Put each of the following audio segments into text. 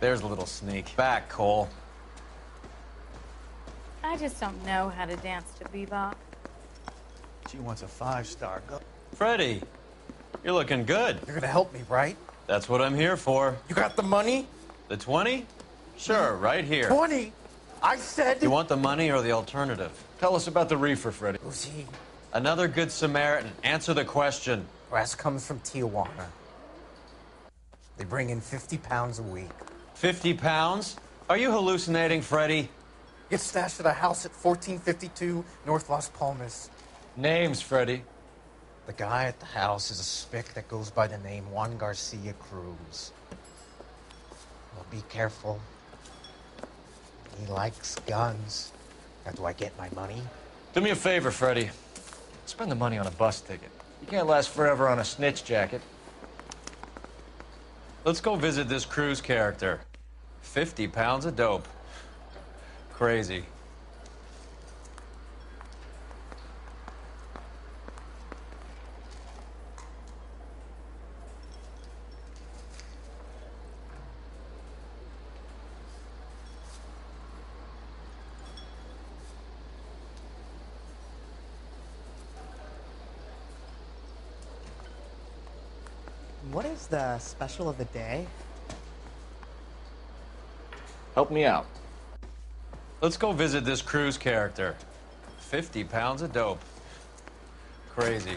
There's a little sneak. Back, Cole. I just don't know how to dance to bebop. She wants a 5-star. Go. Freddie, you're looking good. You're gonna help me, right? That's what I'm here for. You got the money? The 20? Sure, right here. 20? I said... You want the money or the alternative? Tell us about the reefer, Freddie. Who's he? Another good Samaritan. Answer the question. Grass comes from Tijuana. They bring in 50 pounds a week. 50 pounds? Are you hallucinating, Freddie? Gets stashed at a house at 1452 North Las Palmas. Names, Freddie. The guy at the house is a spick that goes by the name Juan Garcia Cruz. Well, be careful. He likes guns. Now, do I get my money? Do me a favor, Freddie. Spend the money on a bus ticket. You can't last forever on a snitch jacket. Let's go visit this Cruz character. 50 pounds of dope. Crazy. What is the special of the day? Help me out. Let's go visit this Cruz character. 50 pounds of dope. Crazy.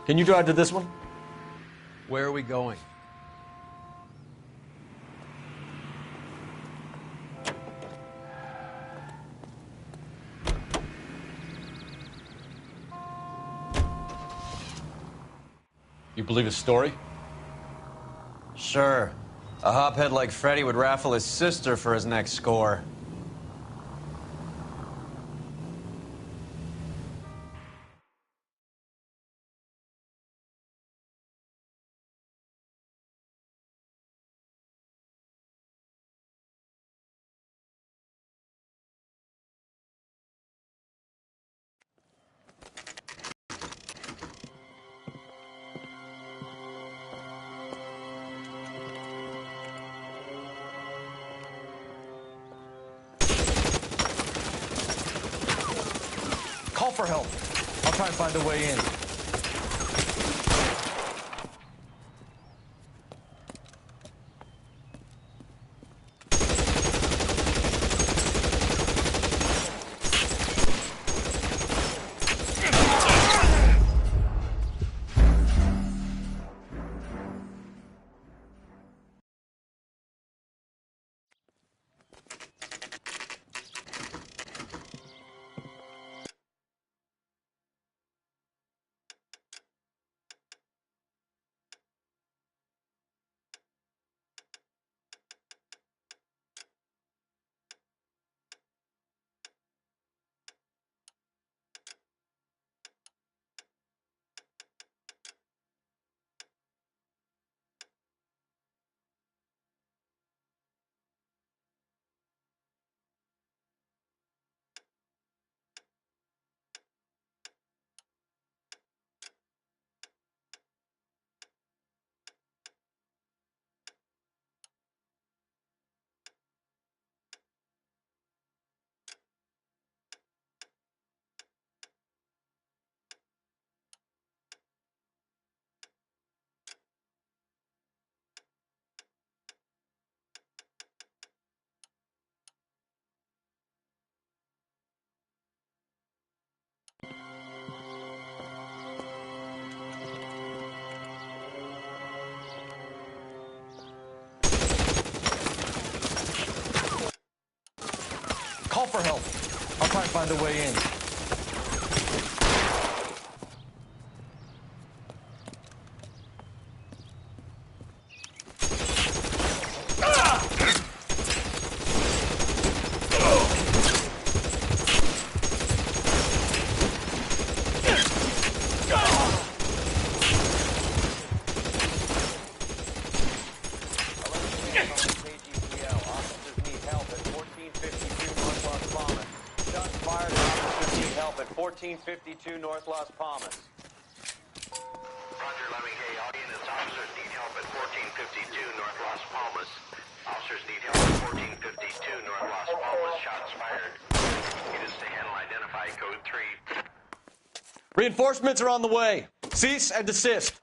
Can you drive to this one? Where are we going? You believe his story? Sure. A hophead like Freddie would raffle his sister for his next score. Call for help. I'll try and find a way in. Call for help. I'll try and find a way in. 1452 North Las Palmas. Roger, Lemming. Hey, all units, officers need help at 1452 North Las Palmas. Officers need help at 1452 North Las Palmas. Shots fired. Units to handle identify code 3. Reinforcements are on the way. Cease and desist.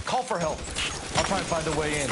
Call for help. I'll try and find a way in.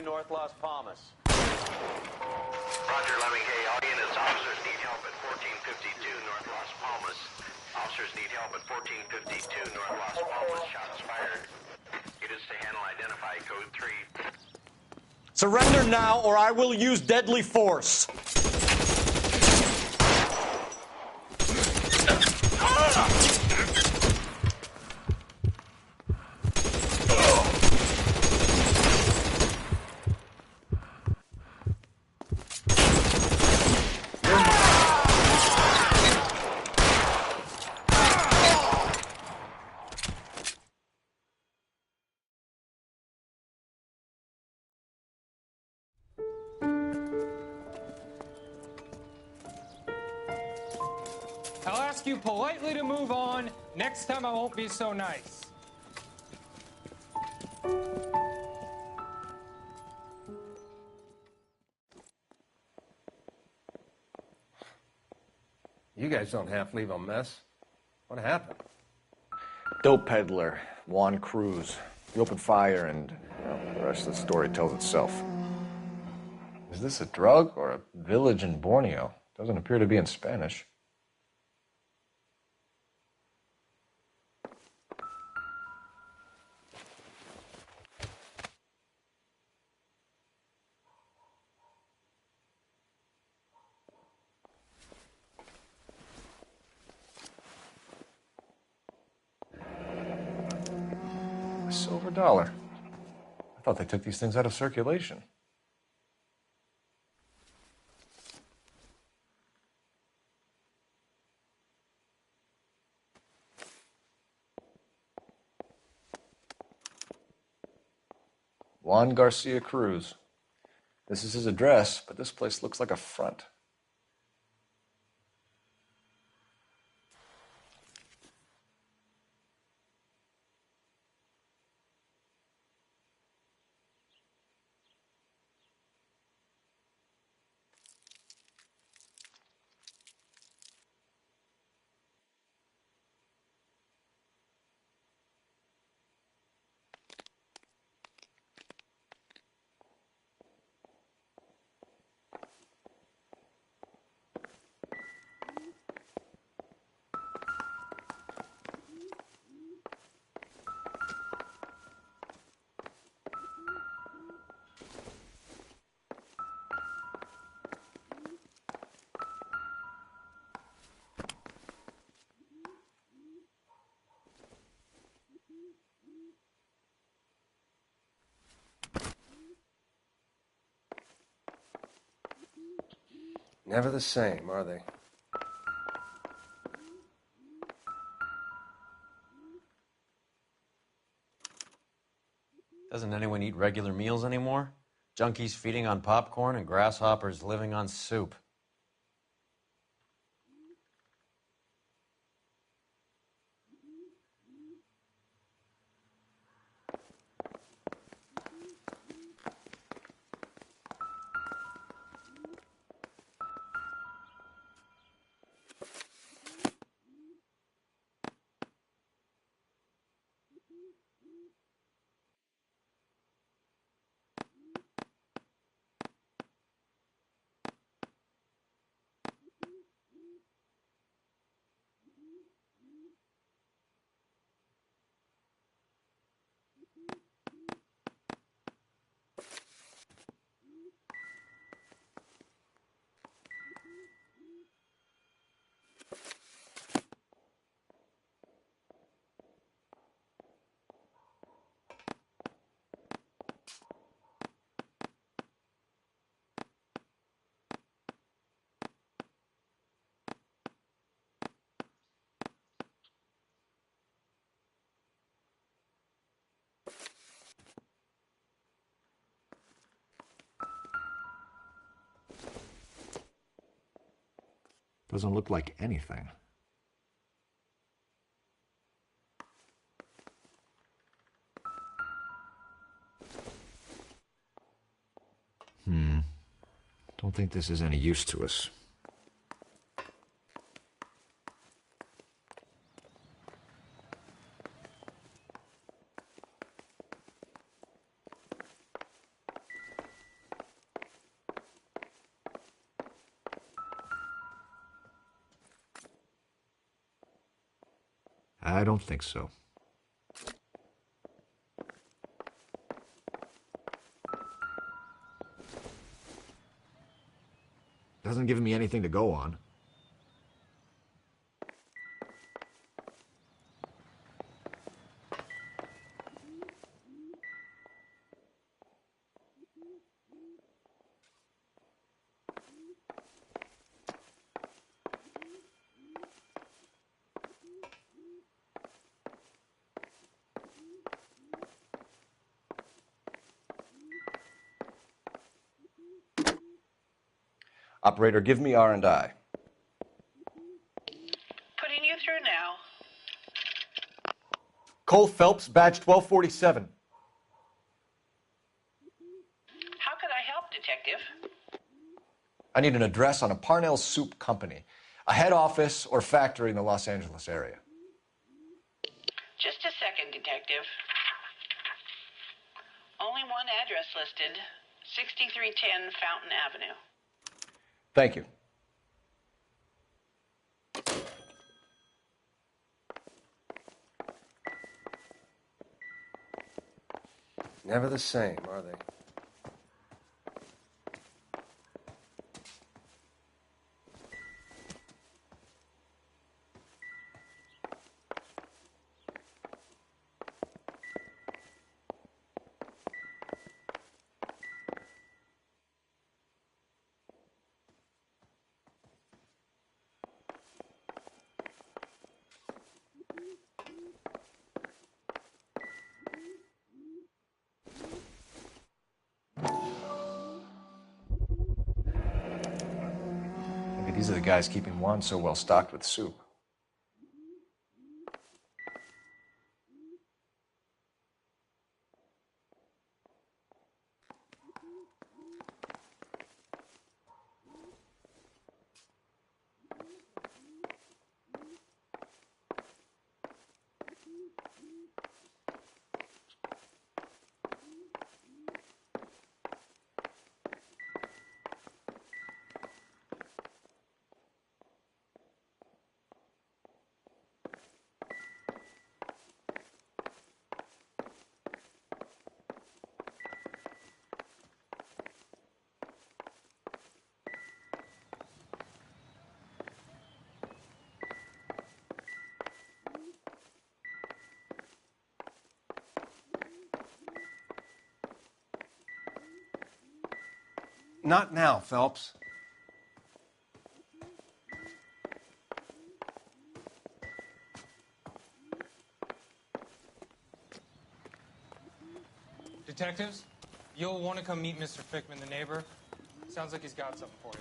North Las Palmas. Roger, Lemming. Hey, all units, officers need help at 1452 North Las Palmas. Officers need help at 1452 North Las Palmas. Shots fired. Units to handle identify code 3. Surrender now, or I will use deadly force. I'll ask you politely to move on. Next time I won't be so nice. You guys don't half leave a mess. What happened? Dope peddler, Juan Cruz. He opened fire and, well, the rest of the story tells itself. Is this a drug or a village in Borneo? Doesn't appear to be in Spanish. A silver dollar. I thought they took these things out of circulation. Juan Garcia Cruz. This is his address, but this place looks like a front. Never the same, are they? Doesn't anyone eat regular meals anymore? Junkies feeding on popcorn and grasshoppers living on soup. Doesn't look like anything. Don't think this is any use to us. I don't think so. Doesn't give me anything to go on. Operator, give me R&I. Putting you through now. Cole Phelps, badge 1247. How could I help, Detective? I need an address on a Parnell Soup Company, a head office or factory in the Los Angeles area. Just a second, Detective. Only one address listed, 6310 Fountain Avenue. Thank you. Never the same, are they? Maybe these are the guys keeping Juan so well stocked with soup. Not now, Phelps. Detectives, you'll want to come meet Mr. Fickman, the neighbor. Sounds like he's got something for you.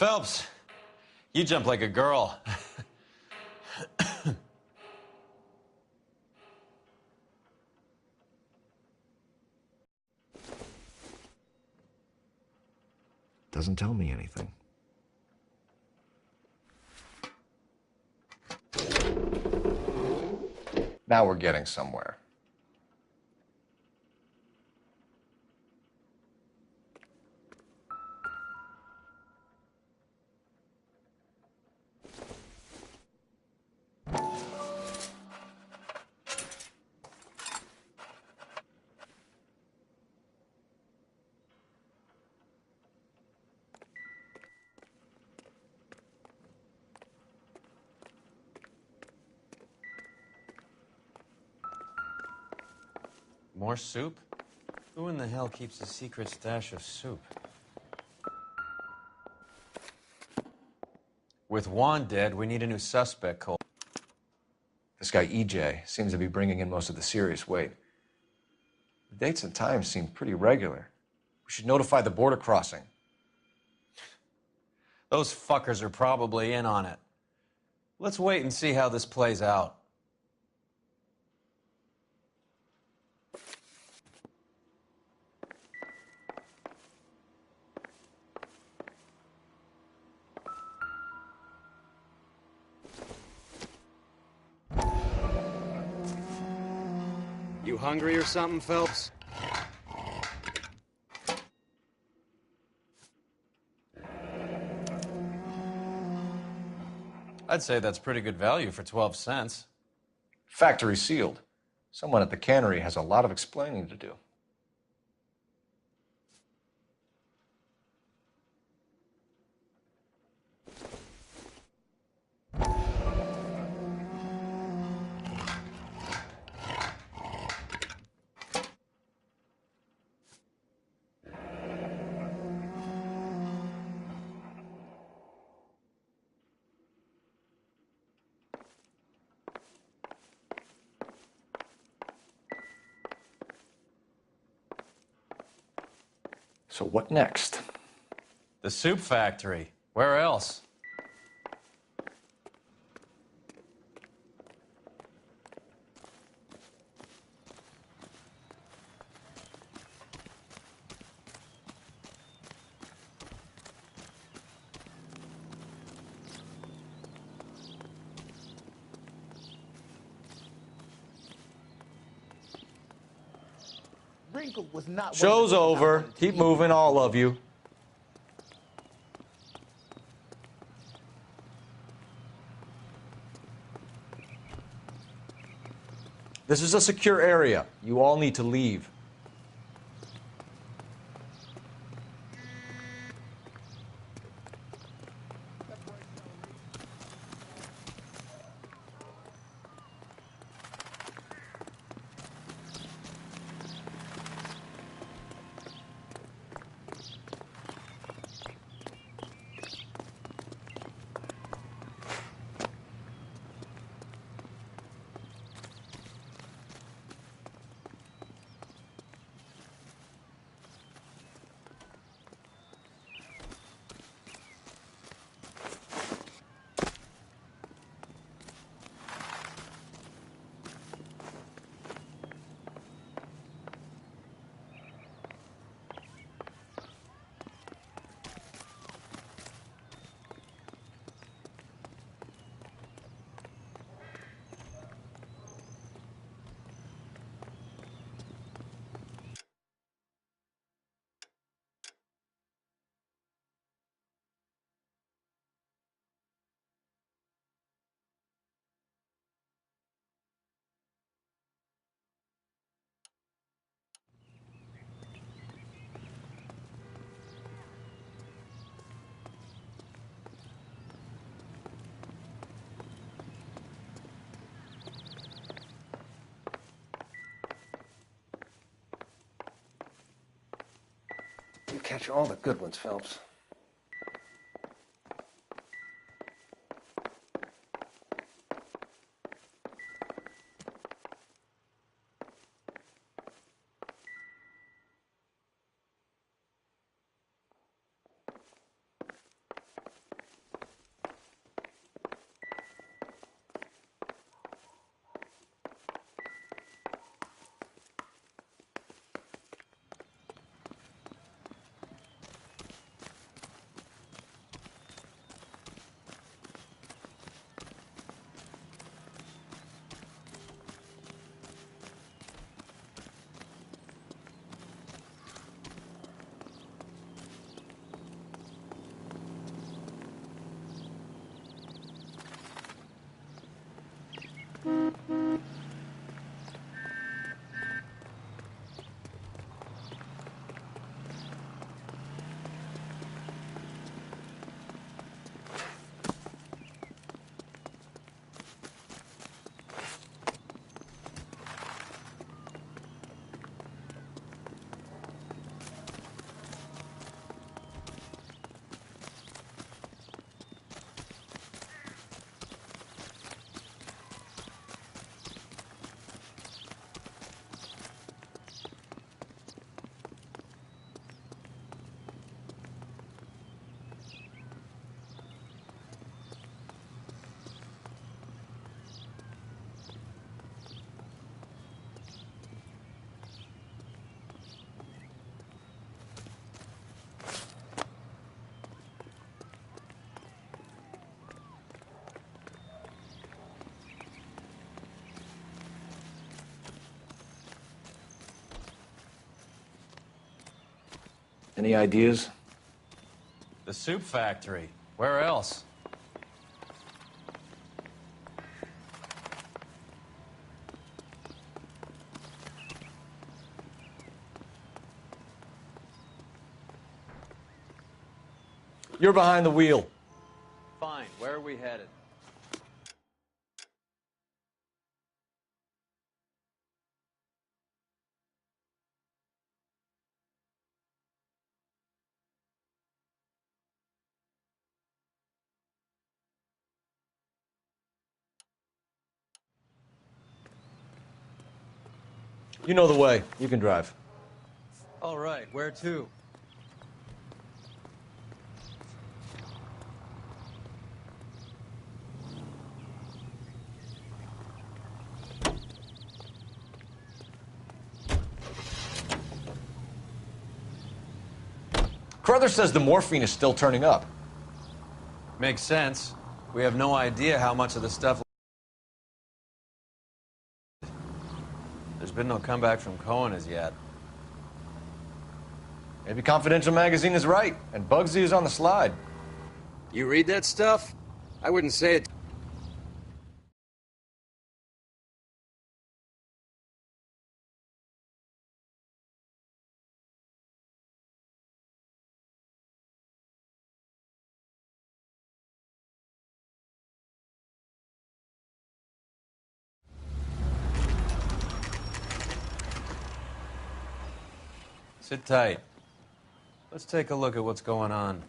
Phelps, you jump like a girl. Doesn't tell me anything. Now we're getting somewhere. More soup? Who in the hell keeps a secret stash of soup? With Juan dead, we need a new suspect, Cole. This guy EJ seems to be bringing in most of the serious weight. The dates and times seem pretty regular. We should notify the border crossing. Those fuckers are probably in on it. Let's wait and see how this plays out. You hungry or something, Phelps? I'd say that's pretty good value for 12 cents. Factory sealed. Someone at the cannery has a lot of explaining to do. So what next? The soup factory. Where else? Wrinkle was not. Show's over. Keep moving, all of you. This is a secure area. You all need to leave. You catch all the good ones, Phelps. Any ideas? The soup factory. Where else? You're behind the wheel. Fine. Where are we headed? You know the way. You can drive. All right. Where to? Carruthers says the morphine is still turning up. Makes sense. We have no idea how much of the stuff... There's been no comeback from Cohen as yet. Maybe Confidential Magazine is right, and Bugsy is on the slide. You read that stuff? I wouldn't say it. Sit tight. Let's take a look at what's going on.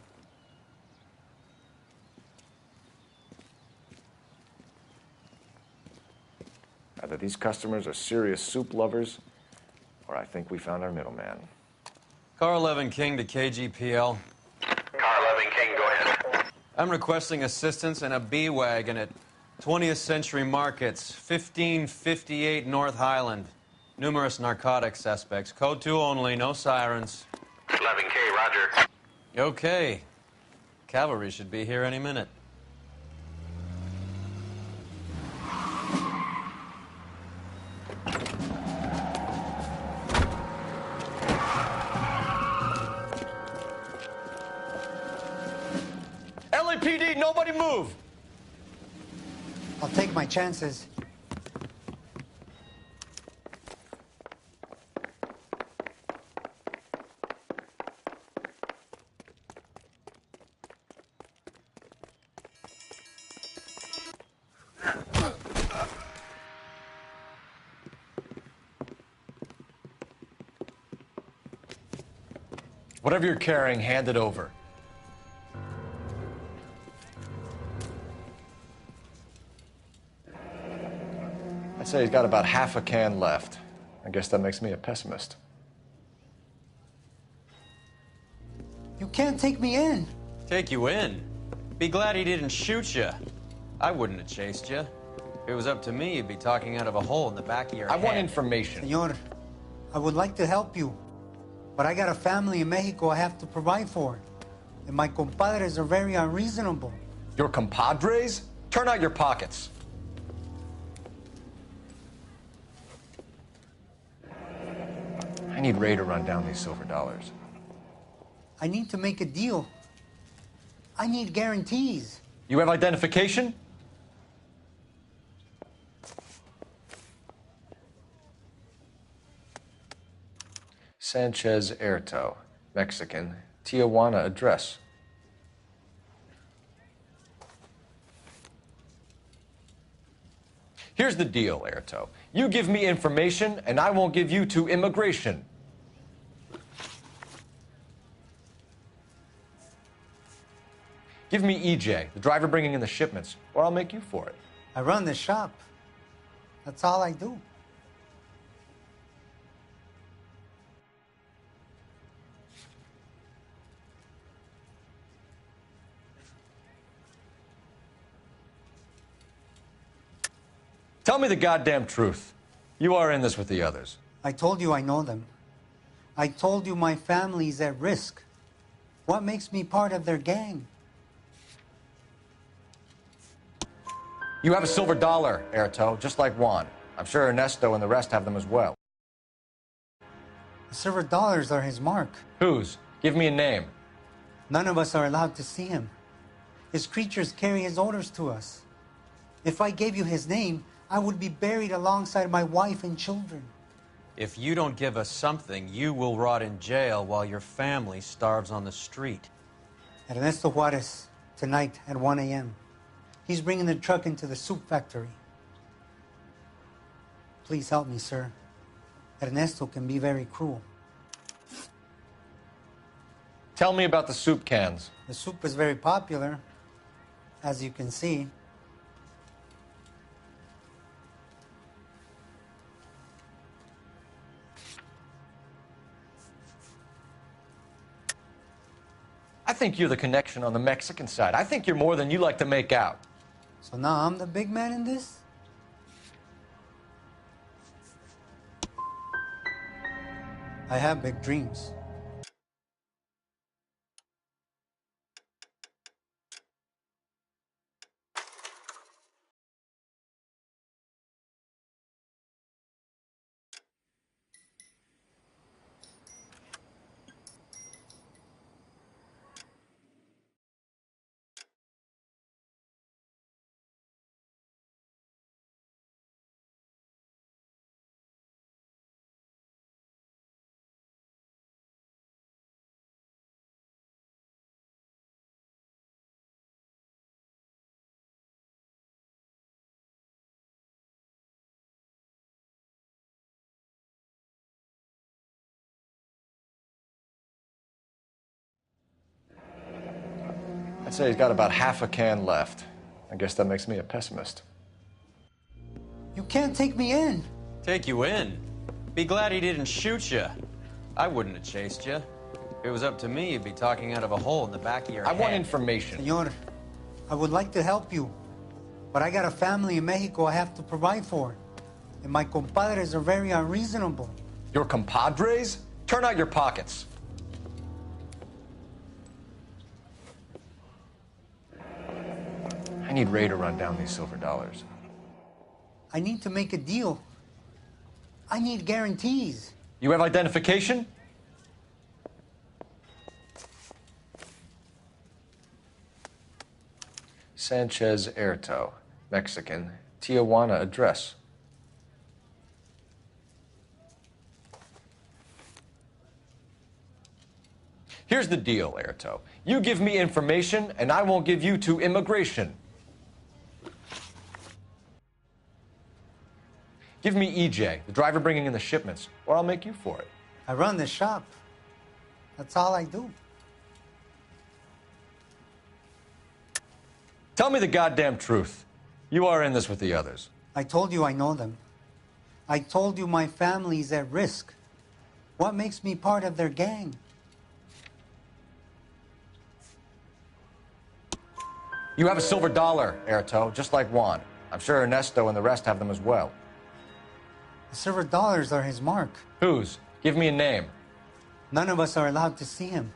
Either these customers are serious soup lovers, or I think we found our middleman. Car 11 King to KGPL. Car 11 King, go ahead. I'm requesting assistance in a B-Wagon at 20th Century Markets, 1558 North Highland. Numerous narcotic suspects. Code 2 only, no sirens. 11K, roger. Okay. Cavalry should be here any minute. LAPD, nobody move! I'll take my chances. Whatever you're carrying, hand it over. I'd say he's got about half a can left. I guess that makes me a pessimist. You can't take me in. Take you in? Be glad he didn't shoot you. I wouldn't have chased you. If it was up to me, you'd be talking out of a hole in the back of your head. I want information. Señor, I would like to help you, but I got a family in Mexico I have to provide for. And my compadres are very unreasonable. Your compadres? Turn out your pockets. I need Ray to run down these silver dollars. I need to make a deal. I need guarantees. You have identification? Sanchez Erto, Mexican, Tijuana address. Here's the deal, Erto. You give me information, and I won't give you to immigration. Give me EJ, the driver bringing in the shipments, or I'll make you for it. I run the shop. That's all I do. Tell me the goddamn truth. You are in this with the others. I told you I know them. I told you my family's at risk. What makes me part of their gang? You have a silver dollar, Erto, just like Juan. I'm sure Ernesto and the rest have them as well. The silver dollars are his mark. Whose? Give me a name. None of us are allowed to see him. His creatures carry his orders to us. If I gave you his name, I would be buried alongside my wife and children. If you don't give us something, you will rot in jail while your family starves on the street. Ernesto Juarez, tonight at 1 a.m. He's bringing the truck into the soup factory. Please help me, sir. Ernesto can be very cruel. Tell me about the soup cans. The soup is very popular, as you can see. I think you're the connection on the Mexican side. I think you're more than you like to make out. So now I'm the big man in this? I have big dreams. I'd say he's got about half a can left. I guess that makes me a pessimist. You can't take me in. Take you in? Be glad he didn't shoot you. I wouldn't have chased you. If it was up to me, you'd be talking out of a hole in the back of your head. I want information. Senor, I would like to help you, but I got a family in Mexico I have to provide for. And my compadres are very unreasonable. Your compadres? Turn out your pockets. I need Ray to run down these silver dollars. I need to make a deal. I need guarantees. You have identification? Sanchez Erto, Mexican, Tijuana address. Here's the deal, Erto. You give me information, and I won't give you to immigration. Give me EJ, the driver bringing in the shipments, or I'll make you for it. I run the shop. That's all I do. Tell me the goddamn truth. You are in this with the others. I told you I know them. I told you my family's at risk. What makes me part of their gang? You have a silver dollar, Erto, just like Juan. I'm sure Ernesto and the rest have them as well. The silver dollars are his mark. Whose? Give me a name. None of us are allowed to see him.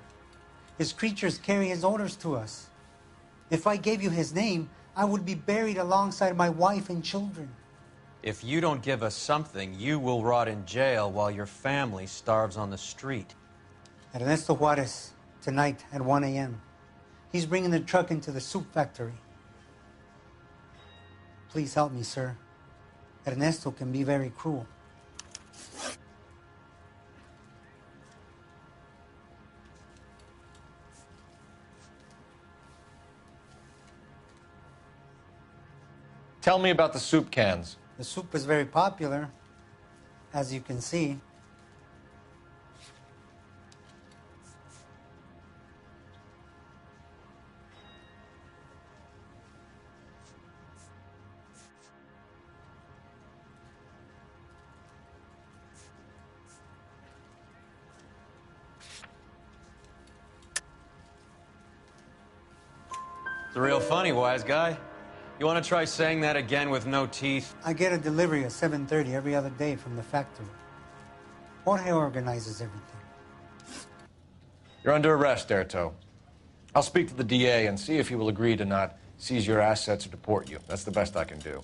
His creatures carry his orders to us. If I gave you his name, I would be buried alongside my wife and children. If you don't give us something, you will rot in jail while your family starves on the street. Ernesto Juarez, tonight at 1 a.m. He's bringing the truck into the soup factory. Please help me, sir. Ernesto can be very cruel. Tell me about the soup cans. The soup is very popular, as you can see. It's real funny, wise guy. You want to try saying that again with no teeth? I get a delivery at 7:30 every other day from the factory. Jorge organizes everything. You're under arrest, Erto. I'll speak to the DA and see if he will agree to not seize your assets or deport you. That's the best I can do.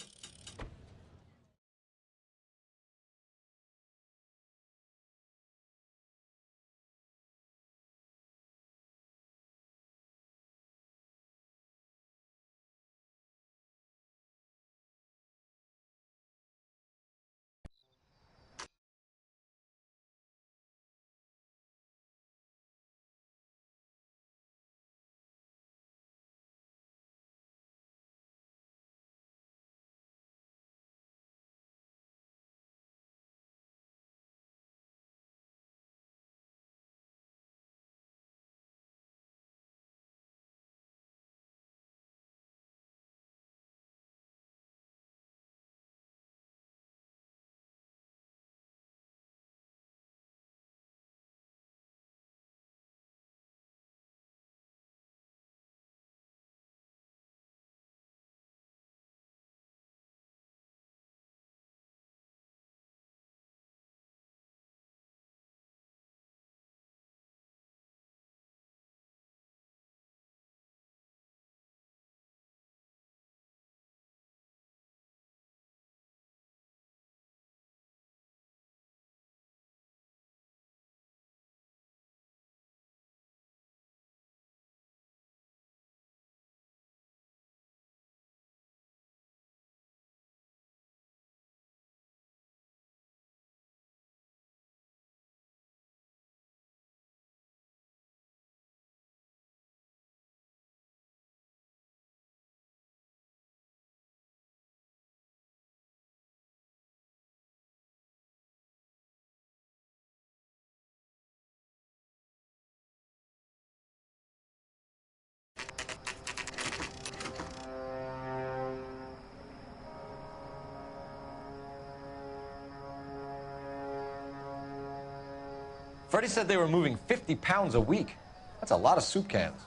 Freddie said they were moving 50 pounds a week. That's a lot of soup cans.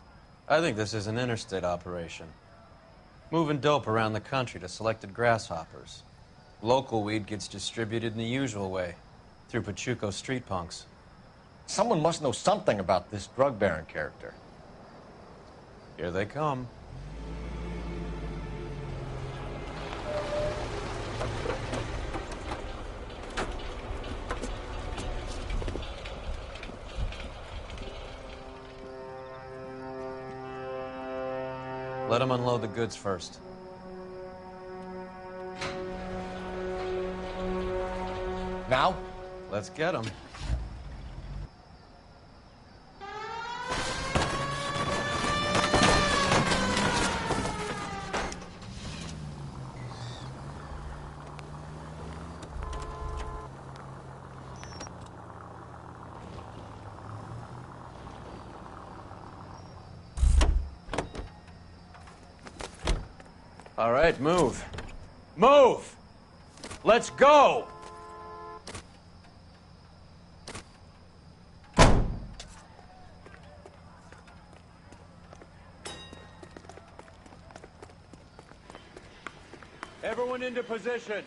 I think this is an interstate operation. Moving dope around the country to selected grasshoppers. Local weed gets distributed in the usual way, through Pachuco street punks. Someone must know something about this drug baron character. Here they come. Let them unload the goods first. Now? Let's get them. All right, move. Move! Let's go! Everyone into position.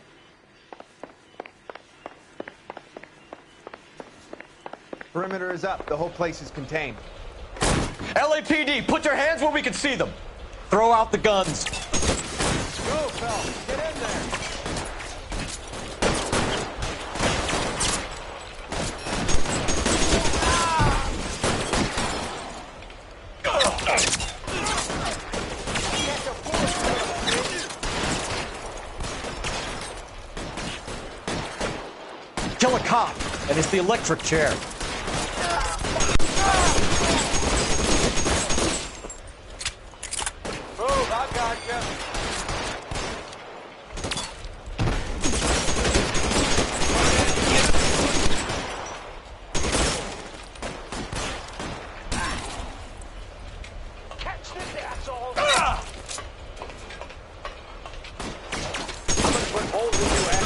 Perimeter is up. The whole place is contained. LAPD, put your hands where we can see them. Throw out the guns. Go, Phelps. Get in there. Kill a cop, and it's the electric chair. Move, I got you. Catch this asshole! Ah! I'm gonna put holes in you, Ed.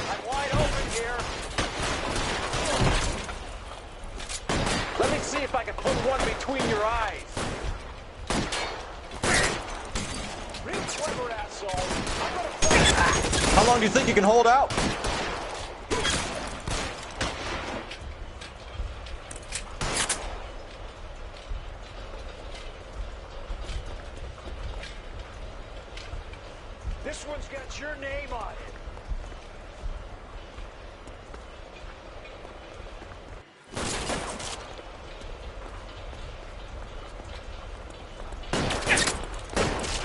I'm wide open here. Let me see if I can put one between your eyes. Real clever, asshole. I'm gonna fight. How long do you think you can hold out? This one's got your name on it.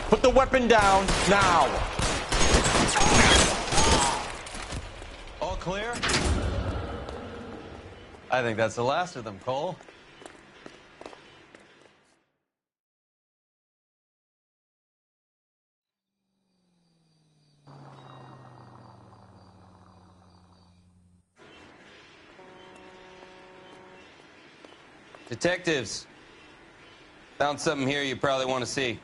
Put the weapon down now. All clear? I think that's the last of them, Cole. Detectives, found something here you probably want to see.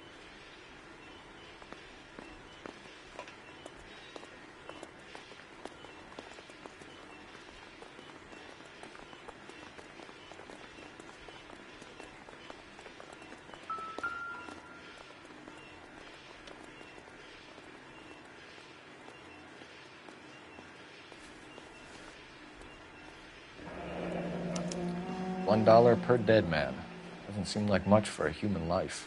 $1 per dead man. Doesn't seem like much for a human life.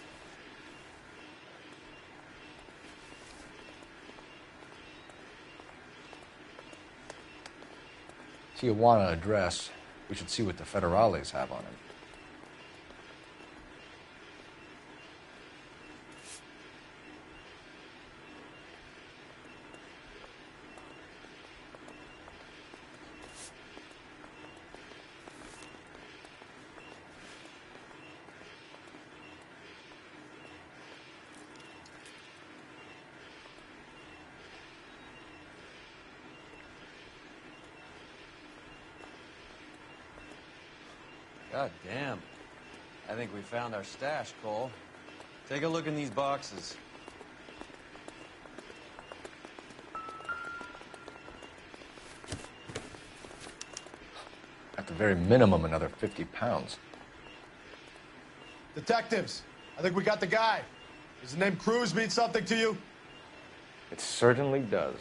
Tijuana address. We should see what the federales have on it. God damn. I think we found our stash, Cole. Take a look in these boxes. At the very minimum, another 50 pounds. Detectives, I think we got the guy. Does the name Cruz mean something to you? It certainly does.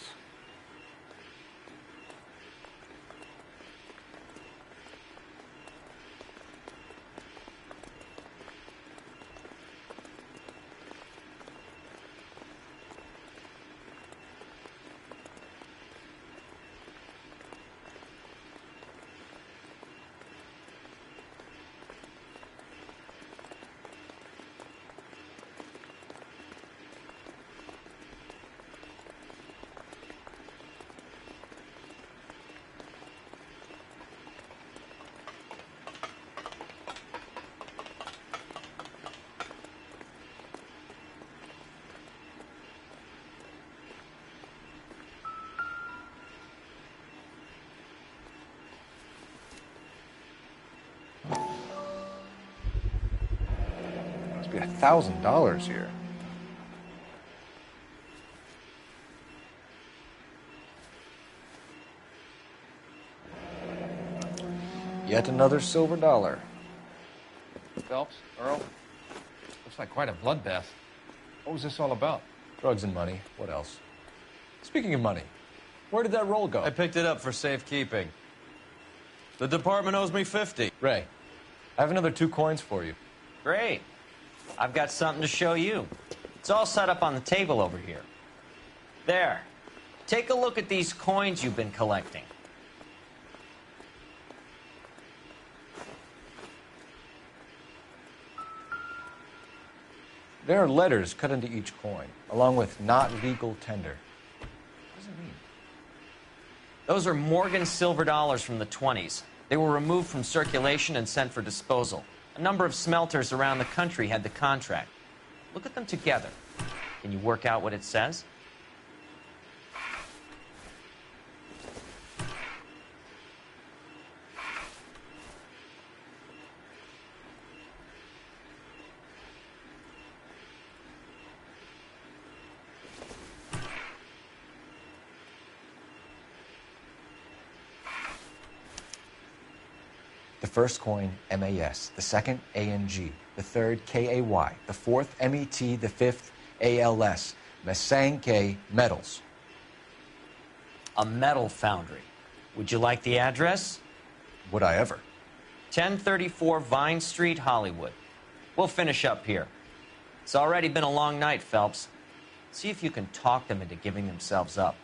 Be $1,000 here. Yet another silver dollar. Phelps, Earl, looks like quite a bloodbath. What was this all about? Drugs and money. What else? Speaking of money, where did that roll go? I picked it up for safekeeping. The department owes me 50. Ray, I have another 2 coins for you. Great. I've got something to show you. It's all set up on the table over here. There. Take a look at these coins you've been collecting. There are letters cut into each coin, along with not legal tender. What does it mean? Those are Morgan silver dollars from the 20s. They were removed from circulation and sent for disposal. A number of smelters around the country had the contract. Look at them together. Can you work out what it says? The first coin, MAS. The second, ANG. The third, KAY. The fourth, MET. The fifth, ALS. Masanke Metals. A metal foundry. Would you like the address? Would I ever? 1034 Vine Street, Hollywood. We'll finish up here. It's already been a long night, Phelps. See if you can talk them into giving themselves up.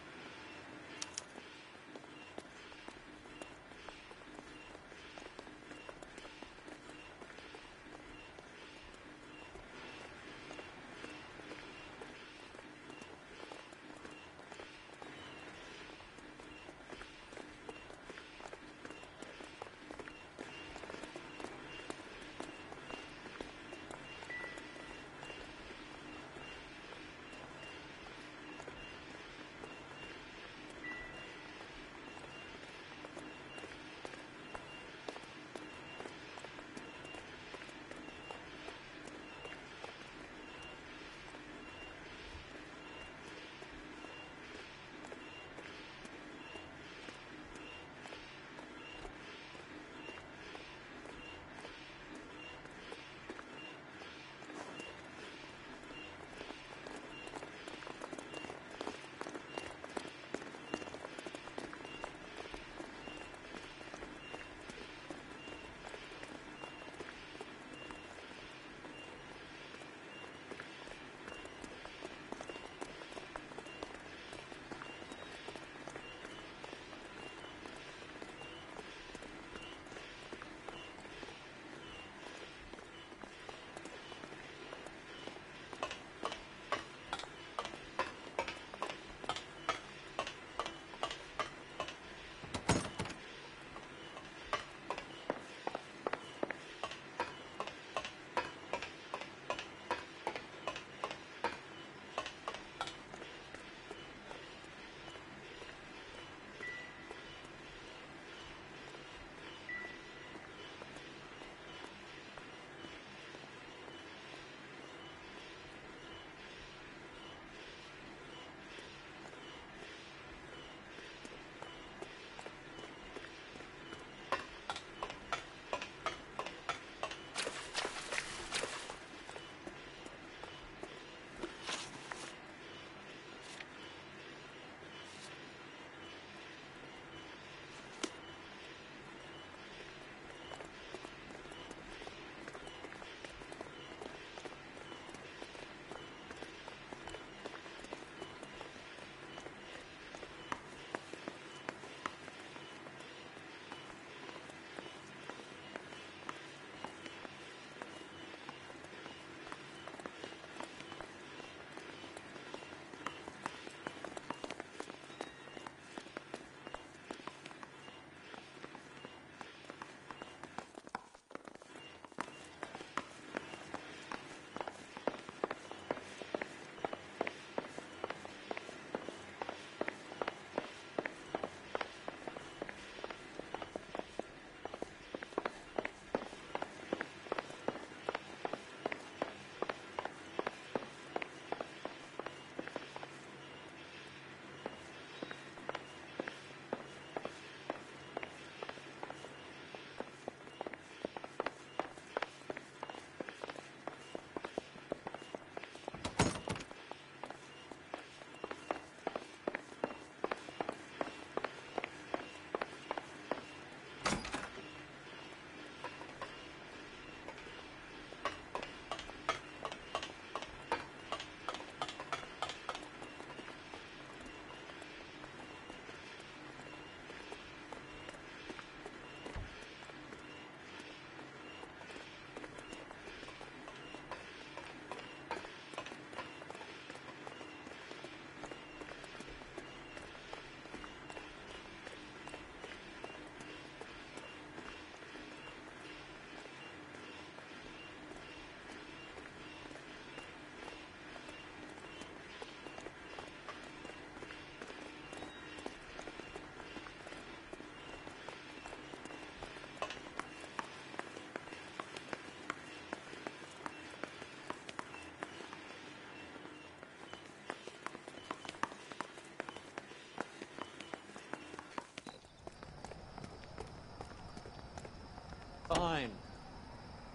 fine.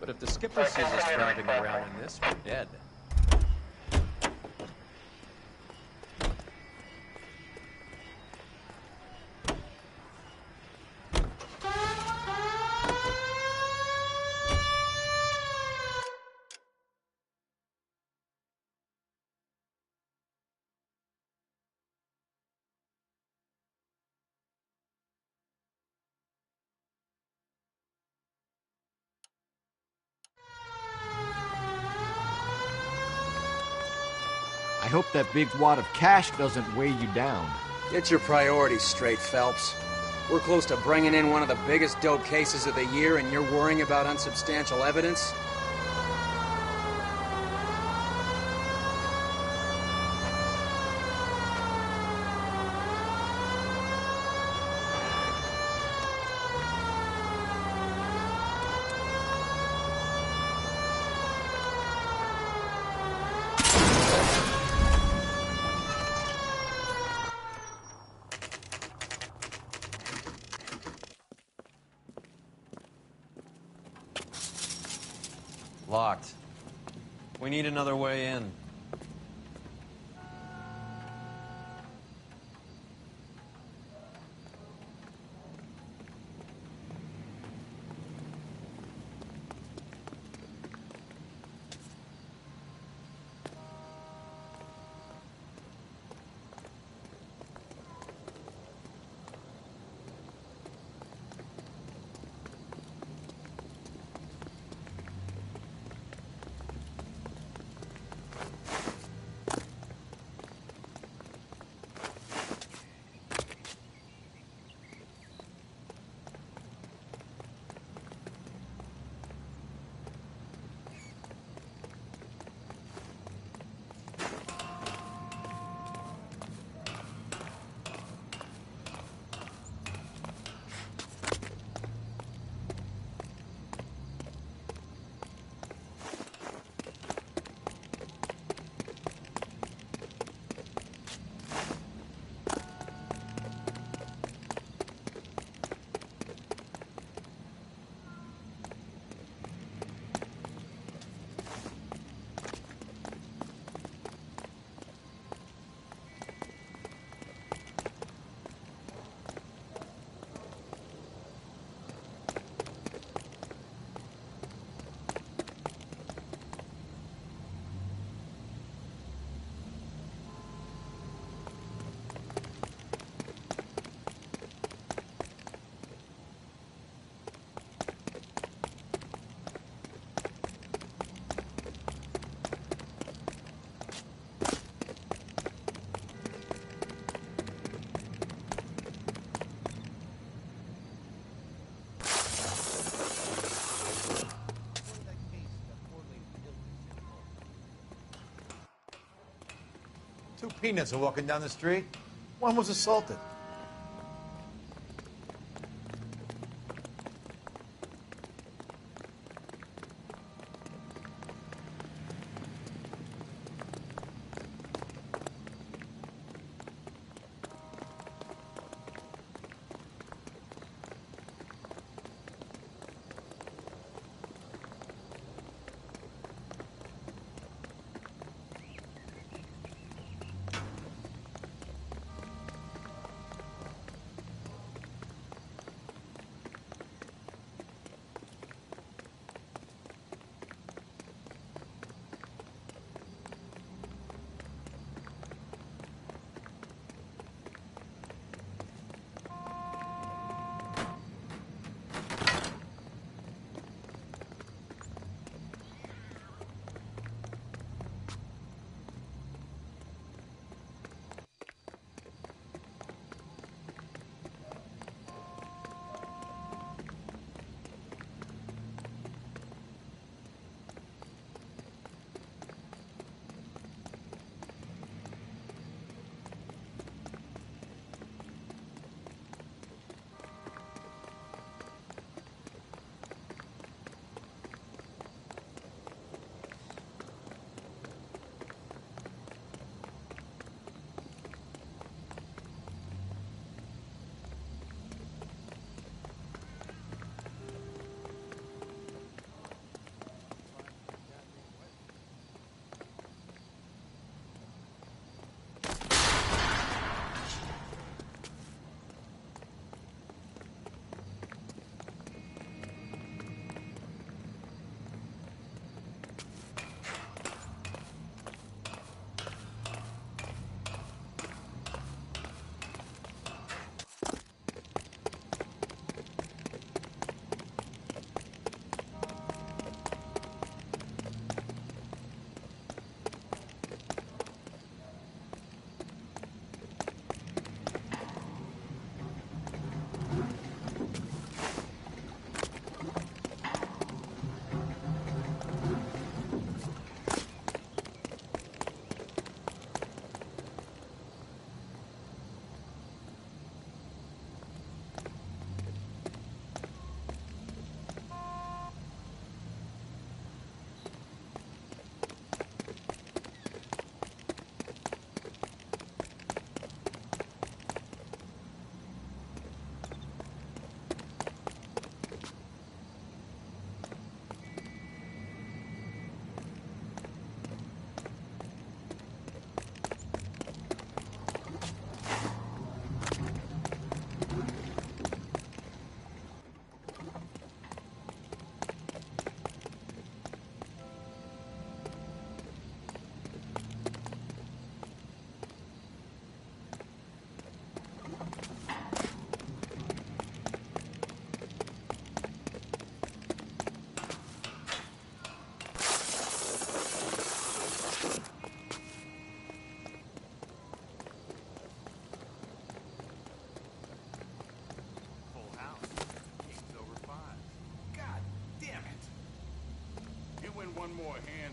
But if the skipper sees us driving around in this, we're dead. I hope that big wad of cash doesn't weigh you down. Get your priorities straight, Phelps. We're close to bringing in one of the biggest dope cases of the year, and you're worrying about unsubstantial evidence? Locked. We need another way in. Two peanuts are walking down the street. One was assaulted.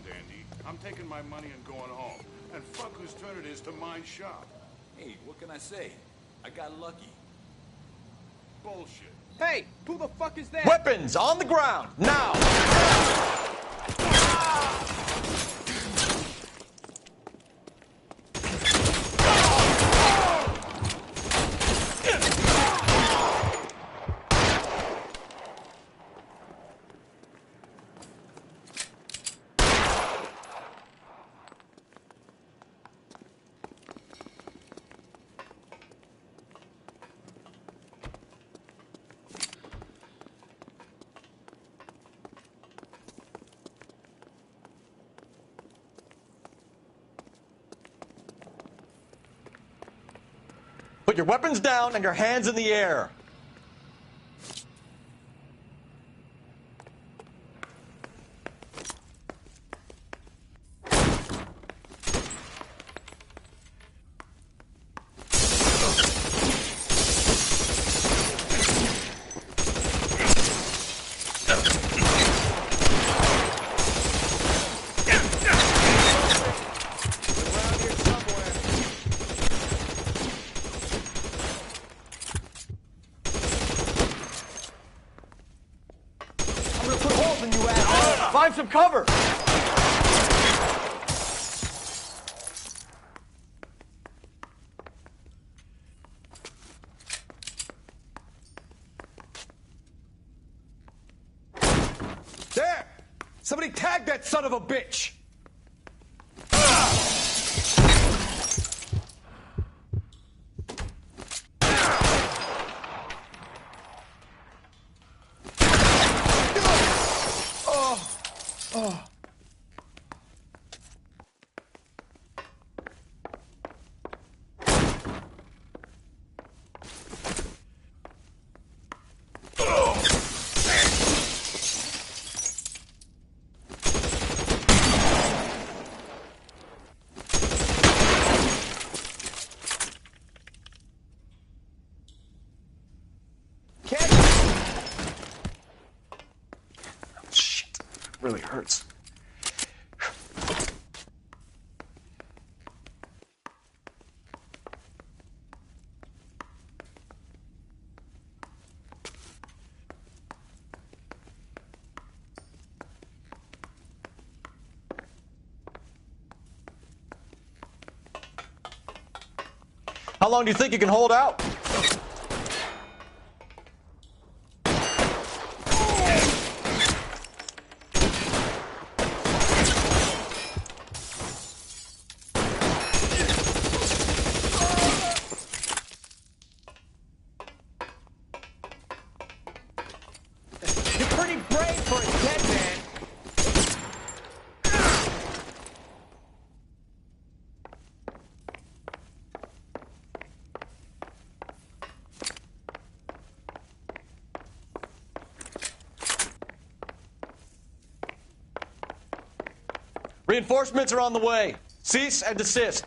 mind, Andy. I'm taking my money and going home. And fuck whose turn it is to mind shop. Hey, what can I say? I got lucky. Bullshit. Hey, who the fuck is that? Weapons on the ground, now! Put your weapons down and your hands in the air. Find some cover! There! Somebody tag that son of a bitch! Really hurts. How long do you think you can hold out? Reinforcements are on the way. Cease and desist.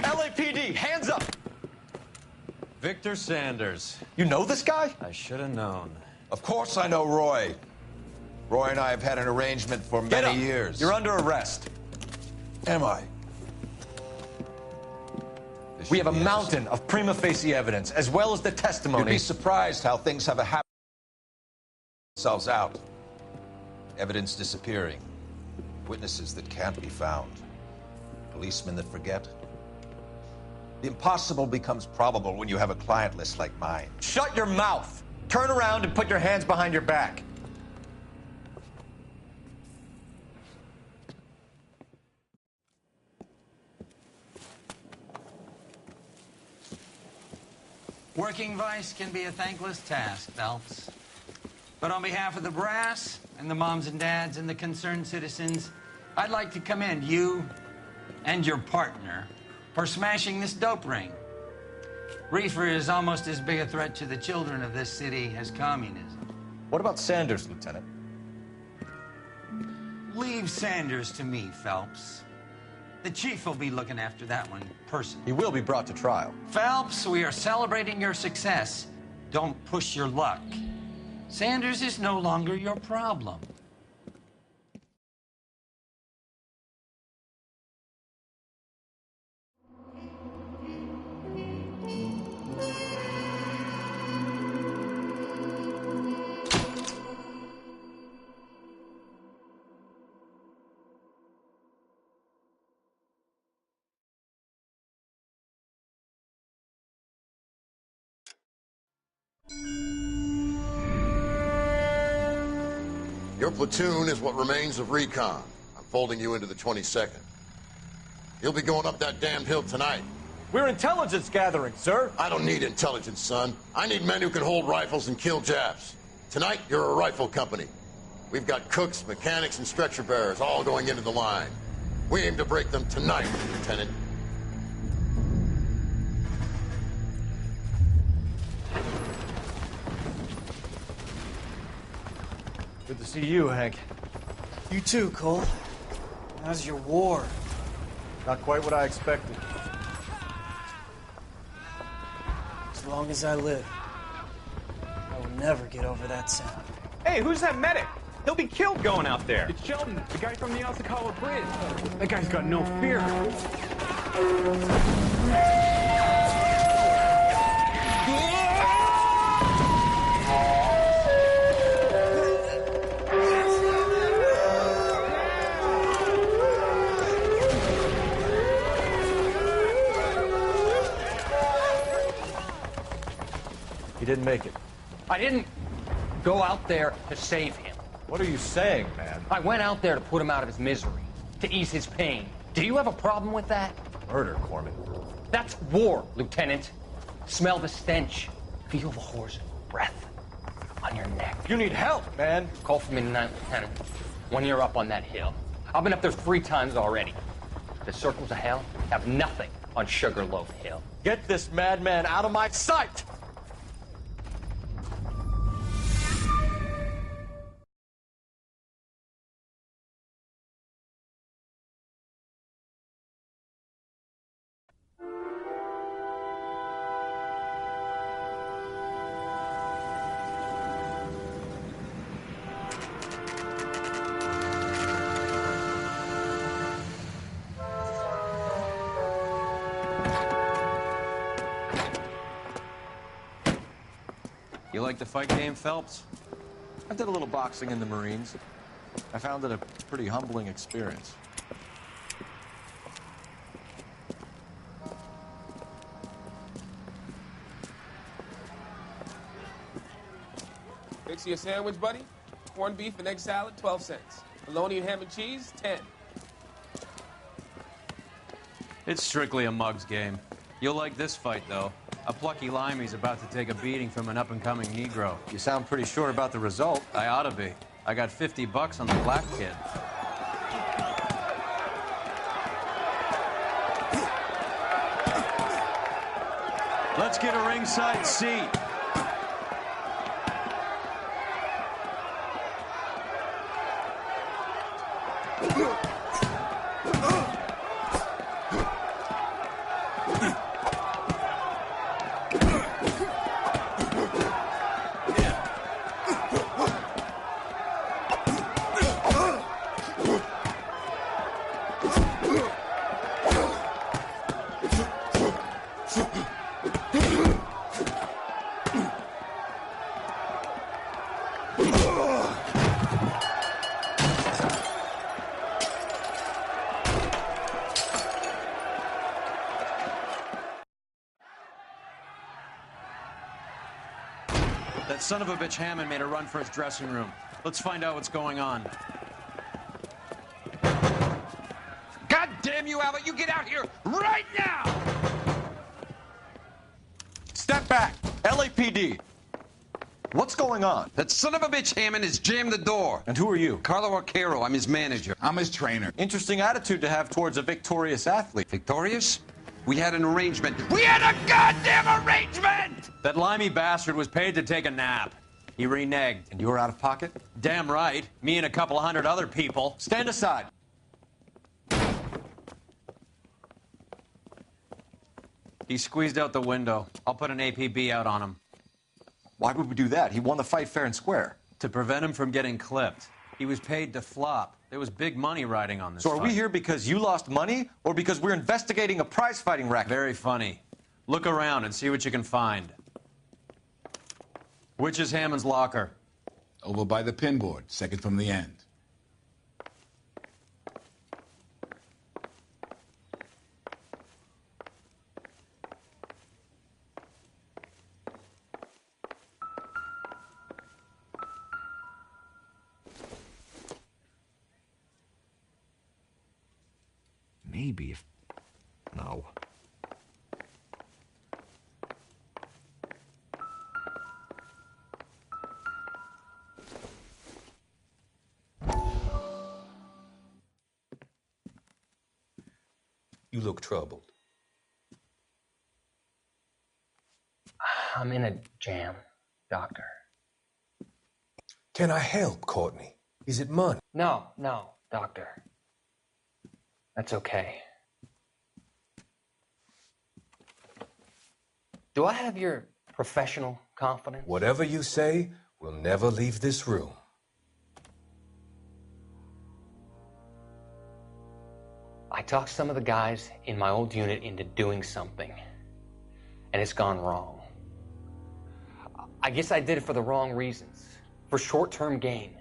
LAPD, hands up! Victor Sanders. You know this guy? I should have known. Of course I know Roy. Roy and I have had an arrangement for Get many up. years. You're under arrest. Am I? We have a mountain of prima facie evidence, as well as the testimony. You'd be surprised how things have a habit of themselves out. Evidence disappearing. Witnesses that can't be found. Policemen that forget. The impossible becomes probable when you have a client list like mine. Shut your mouth! Turn around and put your hands behind your back. Working vice can be a thankless task, Phelps. But on behalf of the brass and the moms and dads and the concerned citizens, I'd like to commend you and your partner for smashing this dope ring. Reefer is almost as big a threat to the children of this city as communism. What about Sanders, Lieutenant? Leave Sanders to me, Phelps. The chief will be looking after that one personally. He will be brought to trial. Phelps, we are celebrating your success. Don't push your luck. Sanders is no longer your problem. Your platoon is what remains of recon. I'm folding you into the 22nd. You'll be going up that damned hill tonight. We're intelligence gathering, sir. I don't need intelligence, son. I need men who can hold rifles and kill Japs. Tonight, you're a rifle company. We've got cooks, mechanics, and stretcher bearers all going into the line. We aim to break them tonight, Lieutenant. Good to see you, Hank. You too, Cole. How's your war? Not quite what I expected. As long as I live, I will never get over that sound. Hey, who's that medic? He'll be killed going out there. It's Sheldon, the guy from the Osakawa Bridge. That guy's got no fear. He didn't make it. I didn't go out there to save him. What are you saying, man? I went out there to put him out of his misery, to ease his pain. Do you have a problem with that? Murder, Corman. That's war, Lieutenant. Smell the stench. Feel the horse's breath on your neck. You need help, man. Call for me tonight, Lieutenant, when you're up on that hill. I've been up there 3 times already. The circles of hell have nothing on Sugarloaf Hill. Get this madman out of my sight! You like the fight game, Phelps? I did a little boxing in the Marines. I found it a pretty humbling experience. Fix you a sandwich, buddy? Corned beef and egg salad, 12 cents. Bologna and ham and cheese, 10. It's strictly a mug's game. You'll like this fight, though. A plucky limey's about to take a beating from an up-and-coming Negro. You sound pretty sure about the result. I ought to be. I got $50 on the black kid. Let's get a ringside seat. That son of a bitch Hammond made a run for his dressing room. Let's find out what's going on. God damn you, Albert! You get out here right now! Step back! LAPD! What's going on? That son of a bitch Hammond has jammed the door. And who are you? Carlo Arcaro. I'm his manager. I'm his trainer. Interesting attitude to have towards a victorious athlete. Victorious? We had an arrangement. We had a goddamn arrangement! That limey bastard was paid to take a nap. He reneged. And you were out of pocket? Damn right. Me and a couple of hundred other people. Stand aside. He squeezed out the window. I'll put an APB out on him. Why would we do that? He won the fight fair and square. To prevent him from getting clipped. He was paid to flop. There was big money riding on this So are fight. we here because you lost money or because we're investigating a prize-fighting racket? Very funny. Look around and see what you can find. Which is Hammond's locker? Over by the pinboard, second from the end. Maybe if... No. You look troubled. I'm in a jam, Doctor. Can I help, Courtney? Is it money? No, Doctor. That's okay. Do I have your professional confidence? Whatever you say, we'll never leave this room. I talked some of the guys in my old unit into doing something, and it's gone wrong. I guess I did it for the wrong reasons, for short-term gain.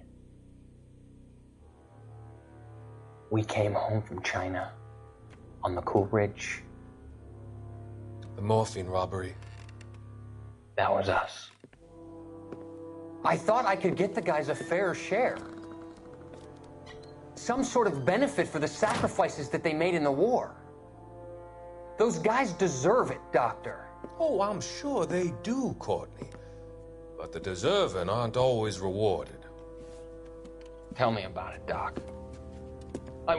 We came home from China on the Cool Ridge. The morphine robbery. That was us. I thought I could get the guys a fair share. Some sort of benefit for the sacrifices that they made in the war. Those guys deserve it, Doctor. Oh, I'm sure they do, Courtney. But the deserving aren't always rewarded. Tell me about it, Doc.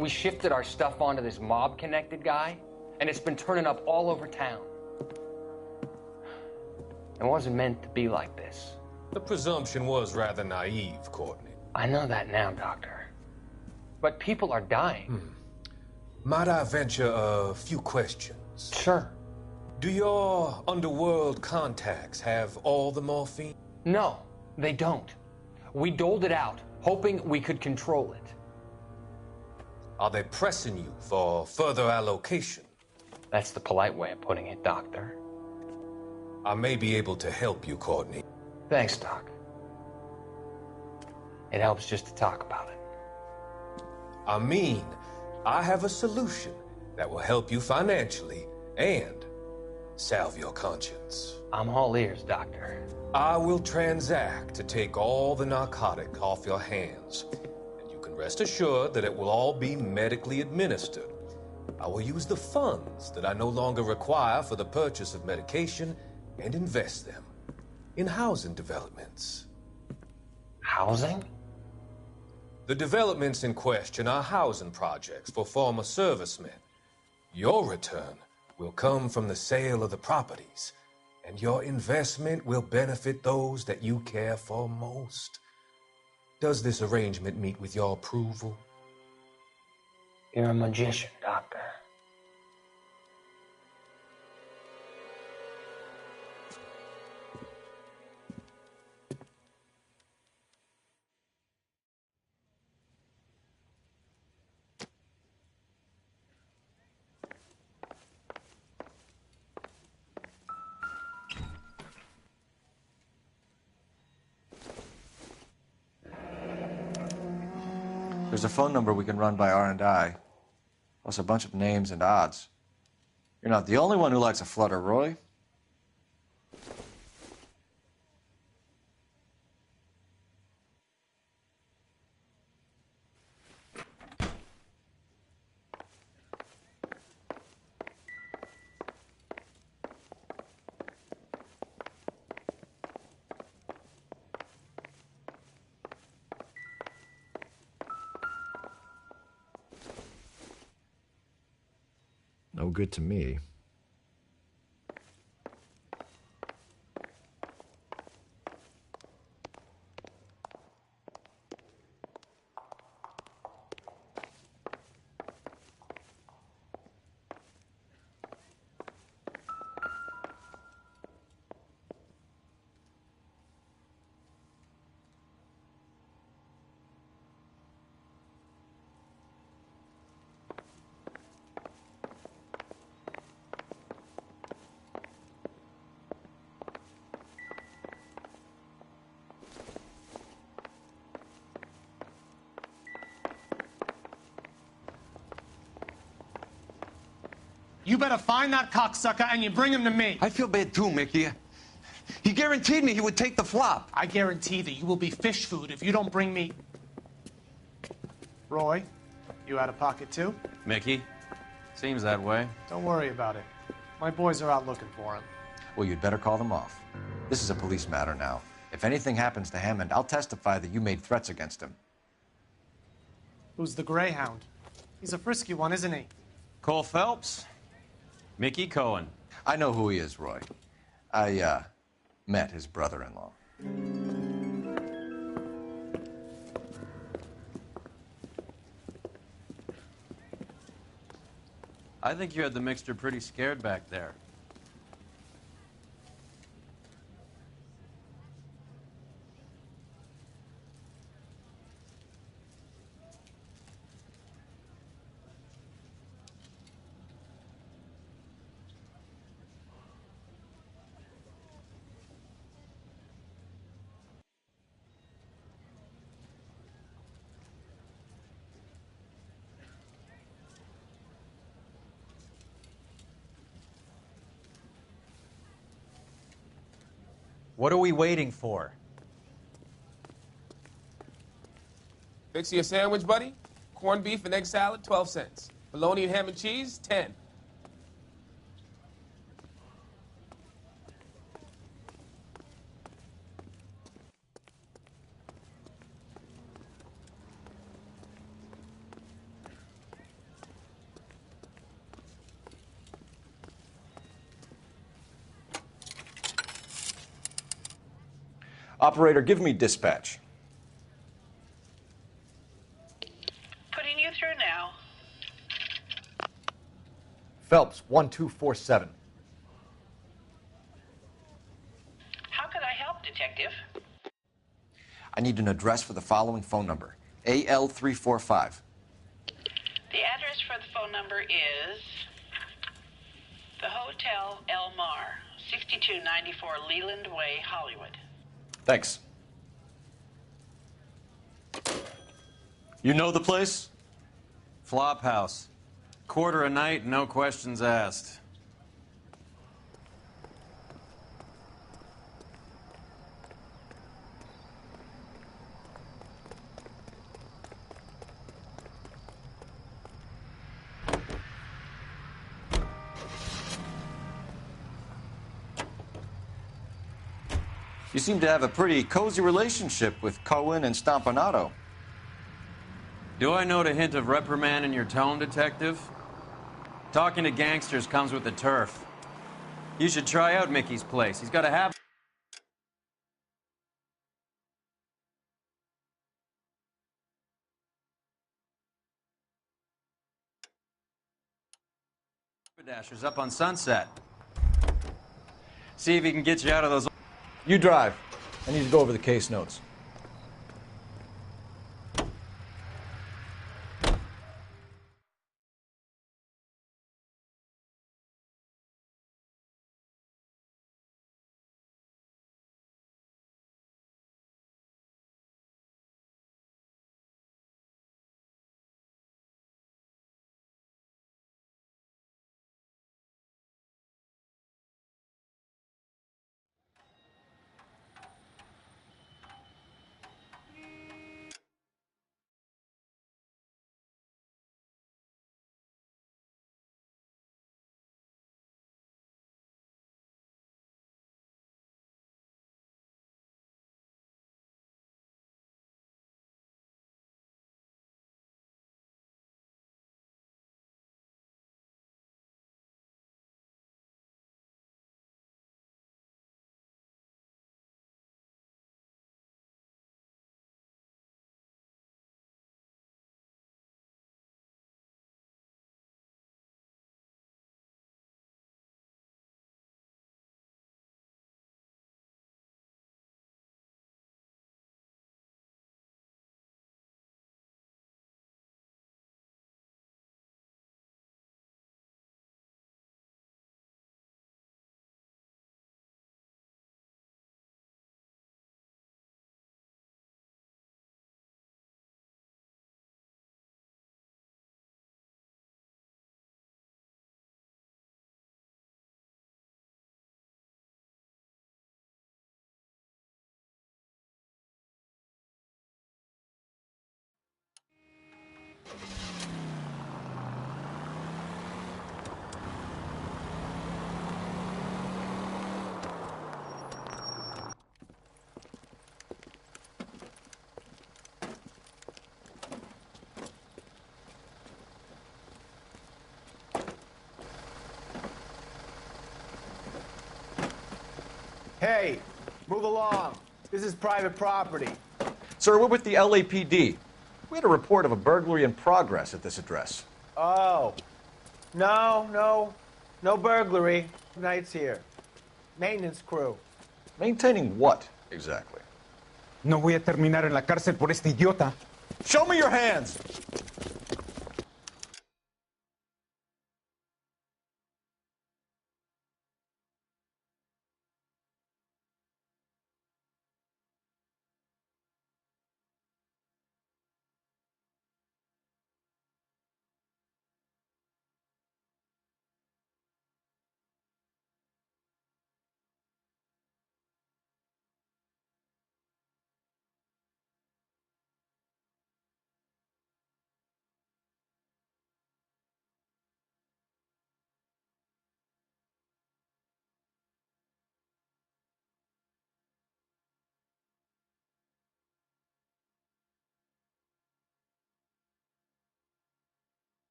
We shifted our stuff onto this mob-connected guy, and it's been turning up all over town. It wasn't meant to be like this. The presumption was rather naive, Courtney. I know that now, Doctor. But people are dying. Might I venture a few questions? Sure. Do your underworld contacts have all the morphine? No, they don't. We doled it out, hoping we could control it. Are they pressing you for further allocation? That's the polite way of putting it, Doctor. I may be able to help you, Courtney. Thanks, Doc. It helps just to talk about it. I mean, I have a solution that will help you financially and salve your conscience. I'm all ears, Doctor. I will transact to take all the narcotic off your hands. Rest assured that it will all be medically administered. I will use the funds that I no longer require for the purchase of medication and invest them in housing developments. Housing? The developments in question are housing projects for former servicemen. Your return will come from the sale of the properties, and your investment will benefit those that you care for most. Does this arrangement meet with your approval? You're a magician, Doctor. There's a phone number we can run by R&I, plus a bunch of names and odds. You're not the only one who likes a flutter, Roy. No good to me. You better find that cocksucker and you bring him to me. I feel bad too, Mickey. He guaranteed me he would take the flop. I guarantee that you will be fish food if you don't bring me... Roy, you out of pocket too? Mickey? Seems that way. Don't worry about it. My boys are out looking for him. Well, you'd better call them off. This is a police matter now. If anything happens to Hammond, I'll testify that you made threats against him. Who's the Greyhound? He's a frisky one, isn't he? Cole Phelps? Mickey Cohen. I know who he is, Roy. I, met his brother-in-law. I think you had the mixture pretty scared back there. What are we waiting for? Fix you a sandwich, buddy? Corned beef and egg salad, 12 cents. Bologna and ham and cheese, 10. Operator, give me dispatch. Putting you through now. Phelps, 1247. How could I help, Detective? I need an address for the following phone number. AL345. The address for the phone number is the Hotel El Mar, 6294 Leland Way, Hollywood. Thanks. You know the place? Flop house. Quarter a night, no questions asked. You seem to have a pretty cozy relationship with Cohen and Stompanato. Do I note a hint of reprimand in your tone, Detective? Talking to gangsters comes with the turf. You should try out Mickey's place. He's got a habit. Dashers up on Sunset. See if he can get you out of those. You drive. I need to go over the case notes. Hey, move along. This is private property. Sir, we're with the LAPD. We had a report of a burglary in progress at this address. Oh. No burglary. Tonight's here. Maintenance crew. Maintaining what, exactly? No voy a terminar en la cárcel por este idiota. Show me your hands!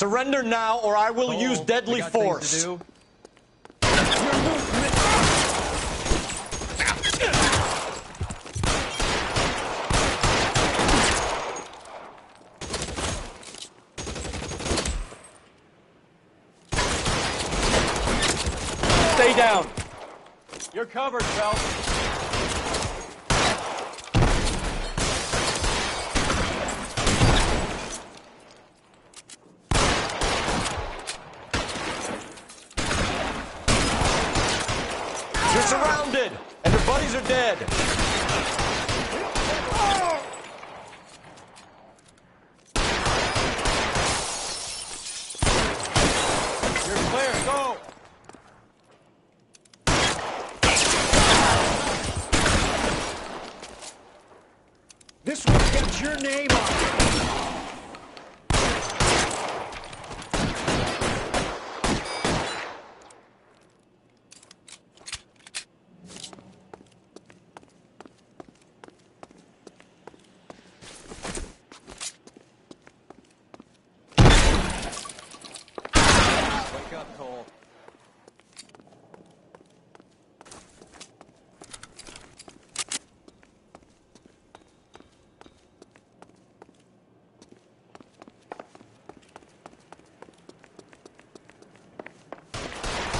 Surrender now, or I will use deadly force. Stay down. You're covered, Phelps. You're surrounded, and your buddies are dead. You're clear. Go. This one gets your name on it. Wake up, Cole.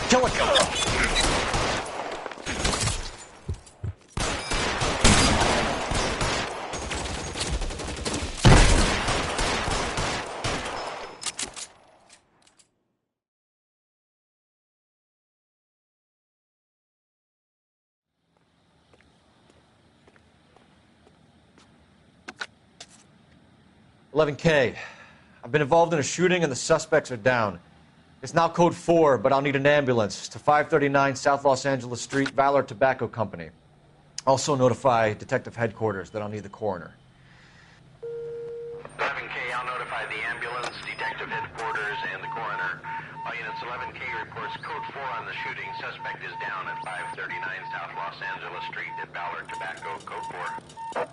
Kill it. $11K. I've been involved in a shooting and the suspects are down. It's now code 4, but I'll need an ambulance to 539 South Los Angeles Street, Valor Tobacco Company. Also notify Detective Headquarters that I'll need the coroner. 11K, I'll notify the ambulance, Detective Headquarters, and the coroner. All units, 11K reports code 4 on the shooting. Suspect is down at 539 South Los Angeles Street at Valor Tobacco, code 4.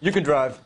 You can drive.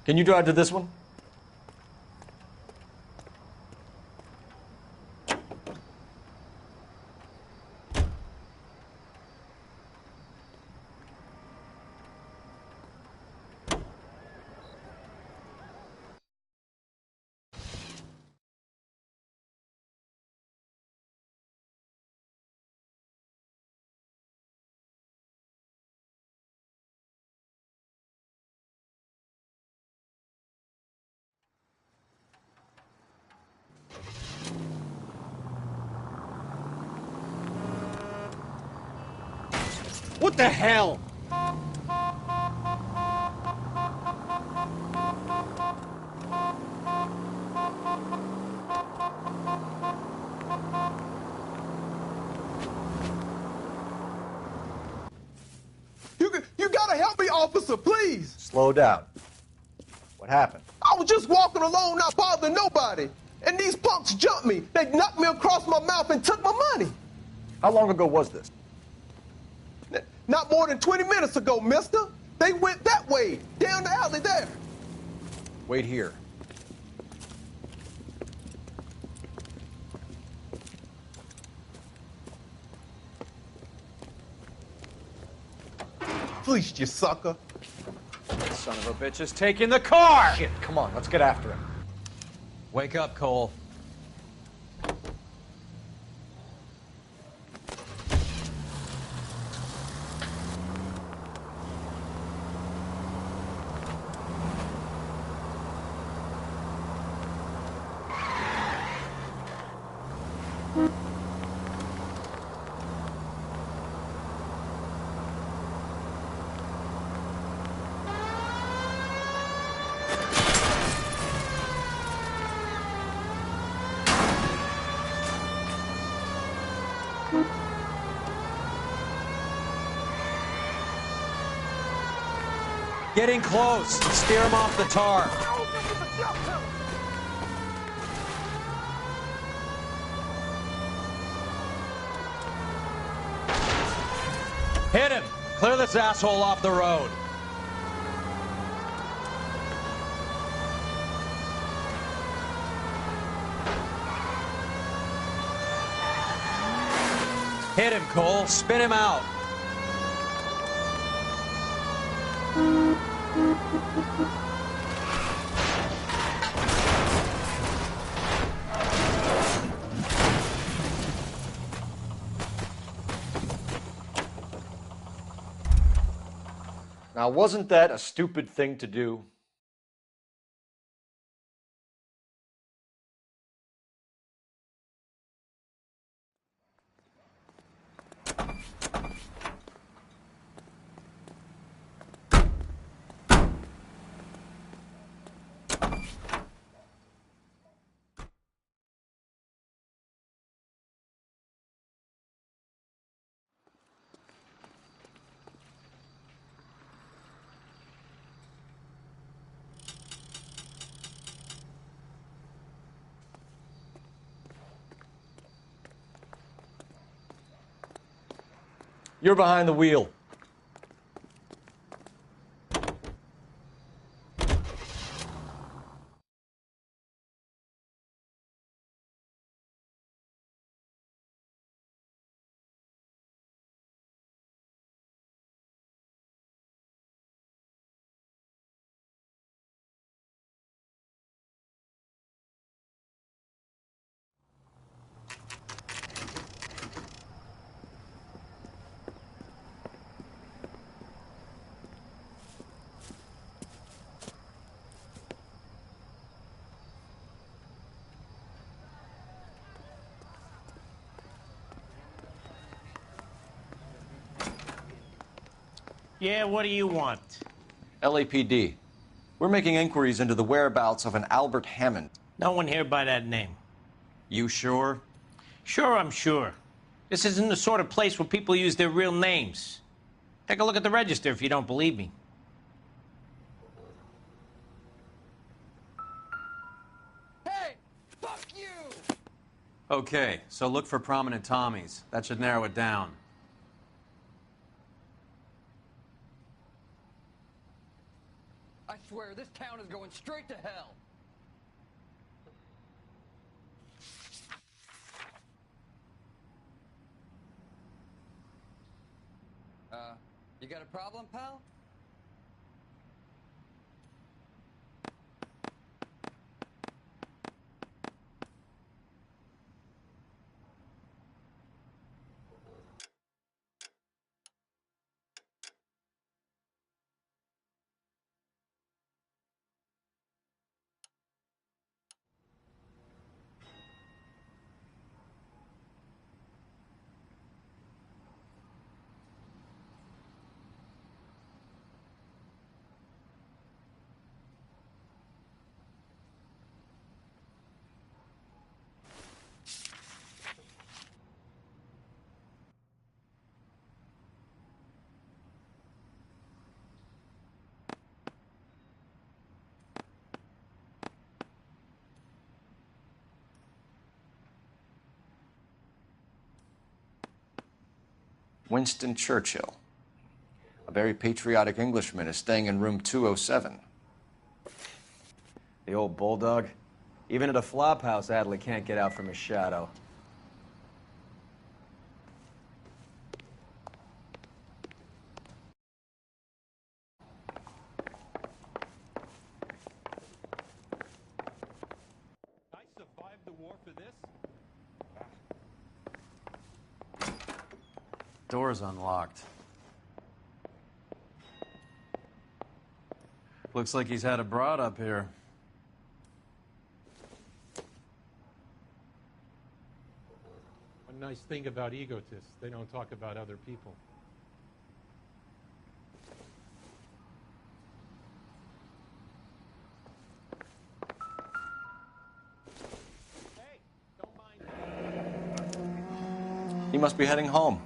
Can you drive to this one? What the hell? You gotta help me, officer, please. Slow down. What happened? I was just walking along, not bothering nobody. And these punks jumped me. They knocked me across my mouth and took my money. How long ago was this? Not more than 20 minutes ago, mister. They went that way, down the alley there. Wait here. Fleeced you, sucker. Son of a bitch is taking the car! Shit, come on, let's get after him. Wake up, Cole. Getting close. Steer him off the tar. Hit him. Clear this asshole off the road. Hit him, Cole. Spin him out. Now, wasn't that a stupid thing to do? You're behind the wheel. Yeah, what do you want? LAPD. We're making inquiries into the whereabouts of an Albert Hammond. No one here by that name. You sure? Sure, I'm sure. This isn't the sort of place where people use their real names. Take a look at the register if you don't believe me. Hey, fuck you! Okay, so look for prominent Tommies. That should narrow it down. I swear this town is going straight to hell. You got a problem, pal? Winston Churchill. A very patriotic Englishman is staying in room 207. The old bulldog. Even at a flop house, Adley can't get out from his shadow. I survived the war for this? Door's unlocked. Looks like he's had a broad up here. One nice thing about egotists, they don't talk about other people. He must be heading home.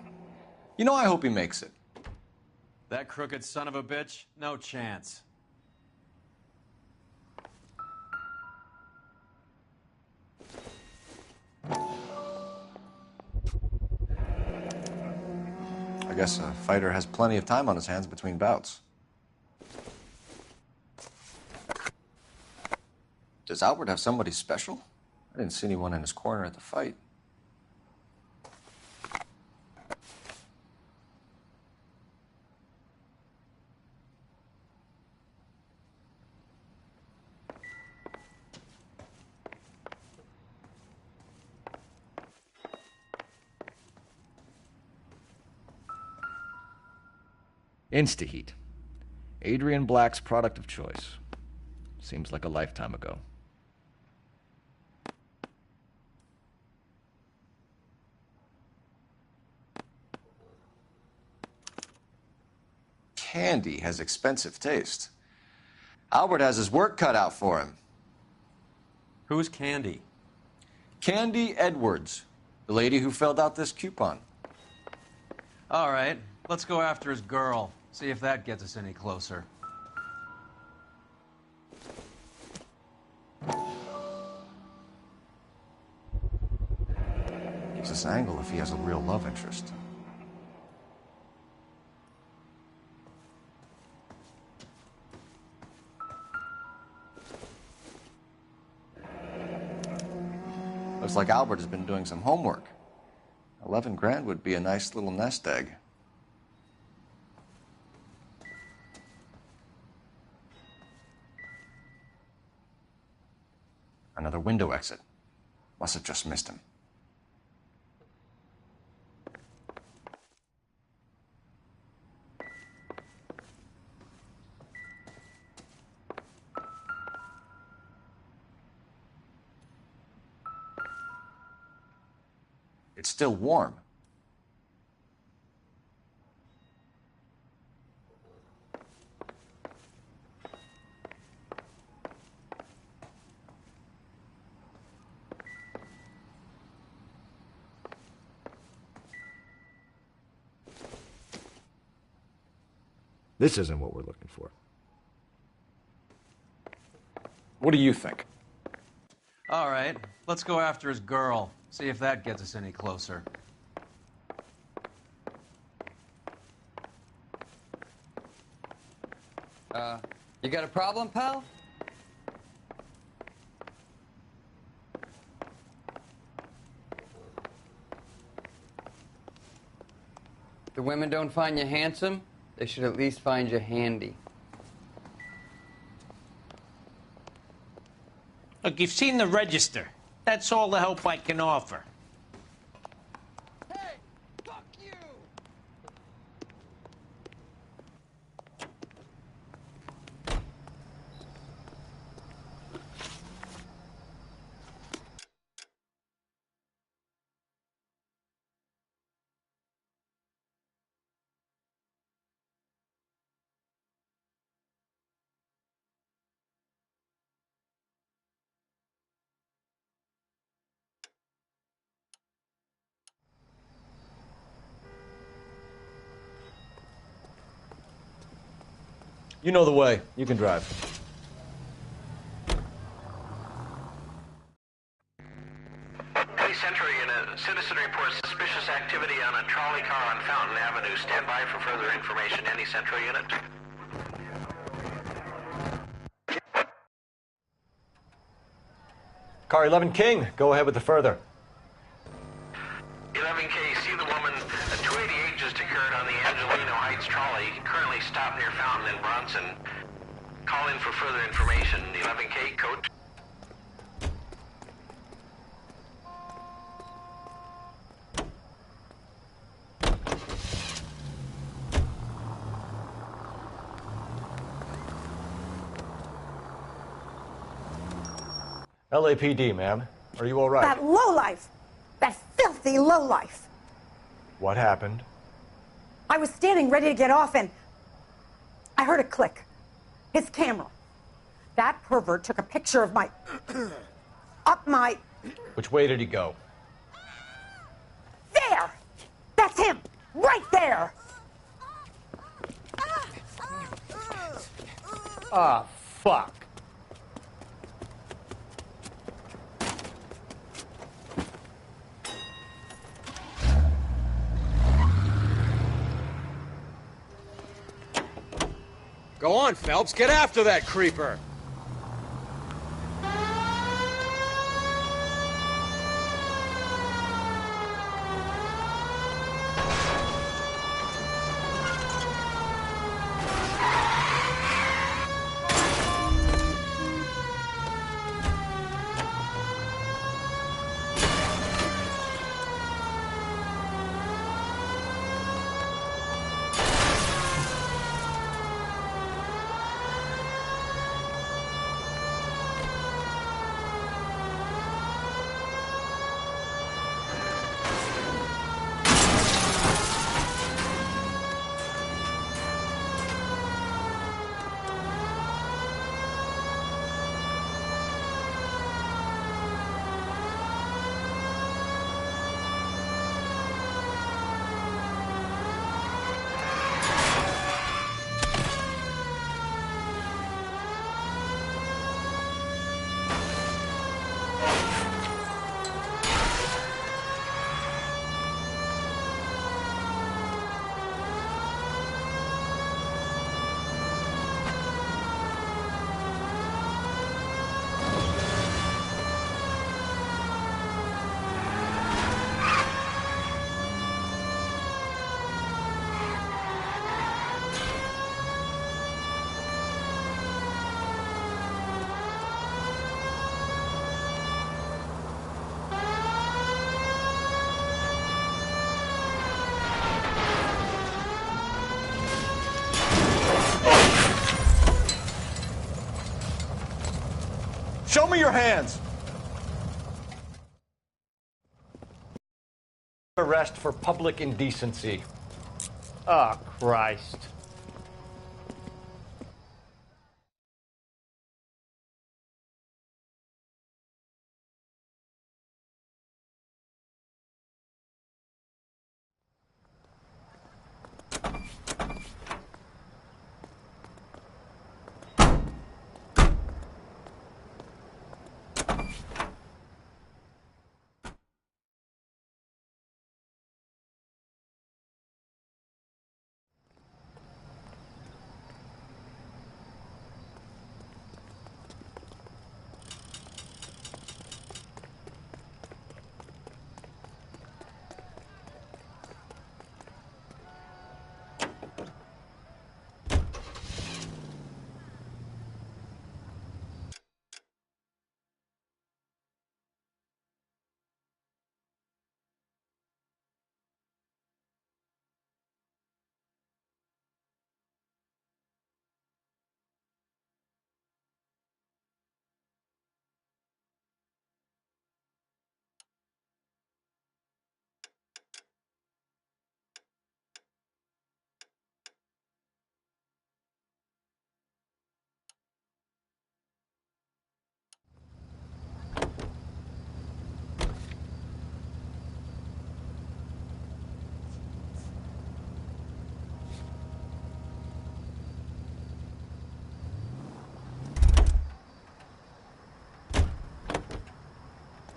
You know, I hope he makes it. That crooked son of a bitch? No chance. I guess a fighter has plenty of time on his hands between bouts. Does Albert have somebody special? I didn't see anyone in his corner at the fight. Instaheat. Adrian Black's product of choice. Seems like a lifetime ago. Candy has expensive taste. Albert has his work cut out for him. Who's Candy? Candy Edwards, the lady who filled out this coupon. All right, let's go after his girl. See if that gets us any closer. Gives us an angle if he has a real love interest. Looks like Albert has been doing some homework. 11 grand would be a nice little nest egg. Another window exit. Must have just missed him. It's still warm. This isn't what we're looking for. What do you think? All right, let's go after his girl. See if that gets us any closer. You got a problem, pal? The women don't find you handsome, they should at least find you handy. Look, you've seen the register. That's all the help I can offer. Hey, fuck you! You know the way. You can drive. Hey, Central Unit. Citizen reports suspicious activity on a trolley car on Fountain Avenue. Stand by for further information. Any Central Unit? Car 11 King, go ahead with the further. 11K, see the woman. A 288 just occurred on the Angelino Heights trolley. Currently stopped near Fountain and Bronson. Call in for further information. 11K, code. LAPD, ma'am. Are you all right? That lowlife! That filthy lowlife! What happened? I was standing ready to get off and I heard a click. His camera. That pervert took a picture of my... up my... Which way did he go? There! That's him! Right there! Ah, fuck. Go on, Phelps. Get after that creeper. Show me your hands! Arrest for public indecency. Oh, Christ.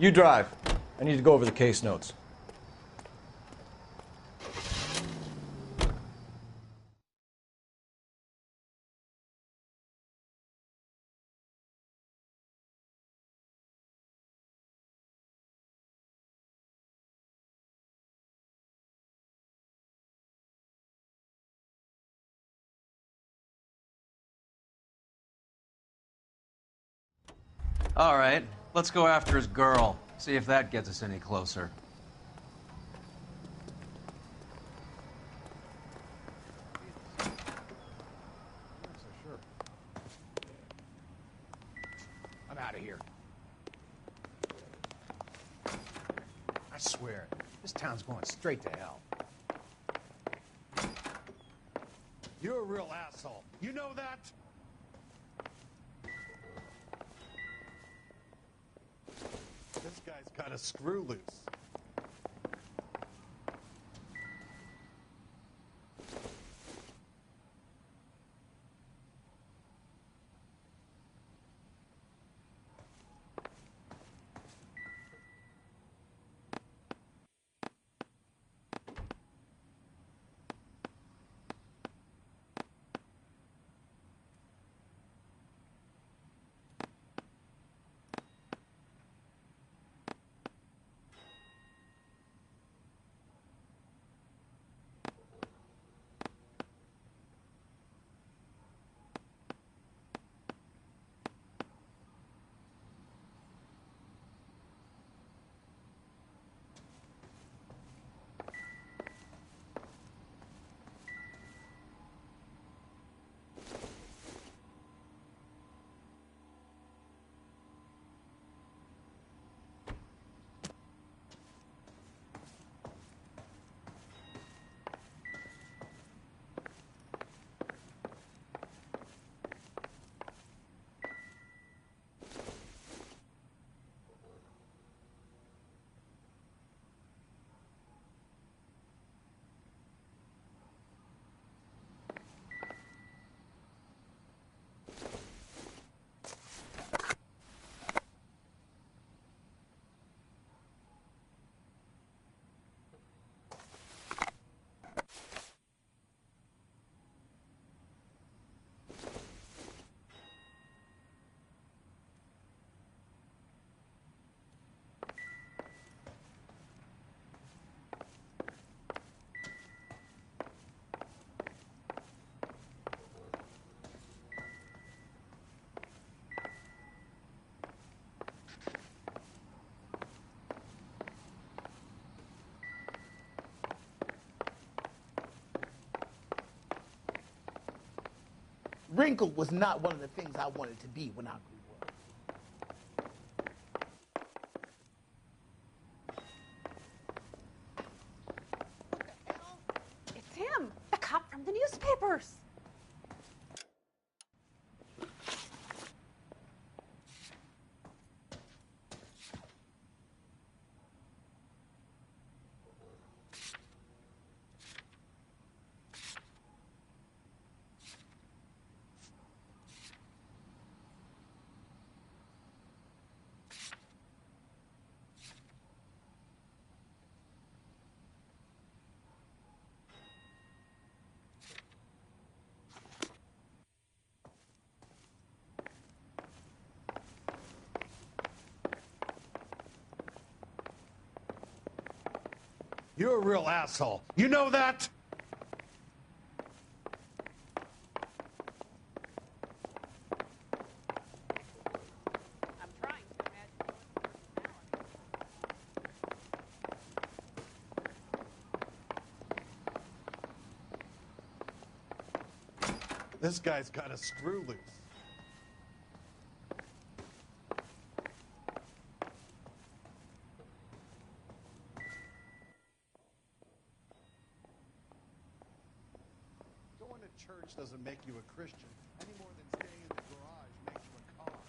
You drive. I need to go over the case notes. All right, let's go after his girl. See if that gets us any closer. I'm out of here. I swear, this town's going straight to hell. You're a real asshole. You know that? This guy's got a screw loose. Wrinkled was not one of the things I wanted to be when I grew up. It's him, the cop from the newspapers. You're a real asshole. You know that? This guy's got a screw loose. Going to church doesn't make you a Christian any more than staying in the garage makes you a car.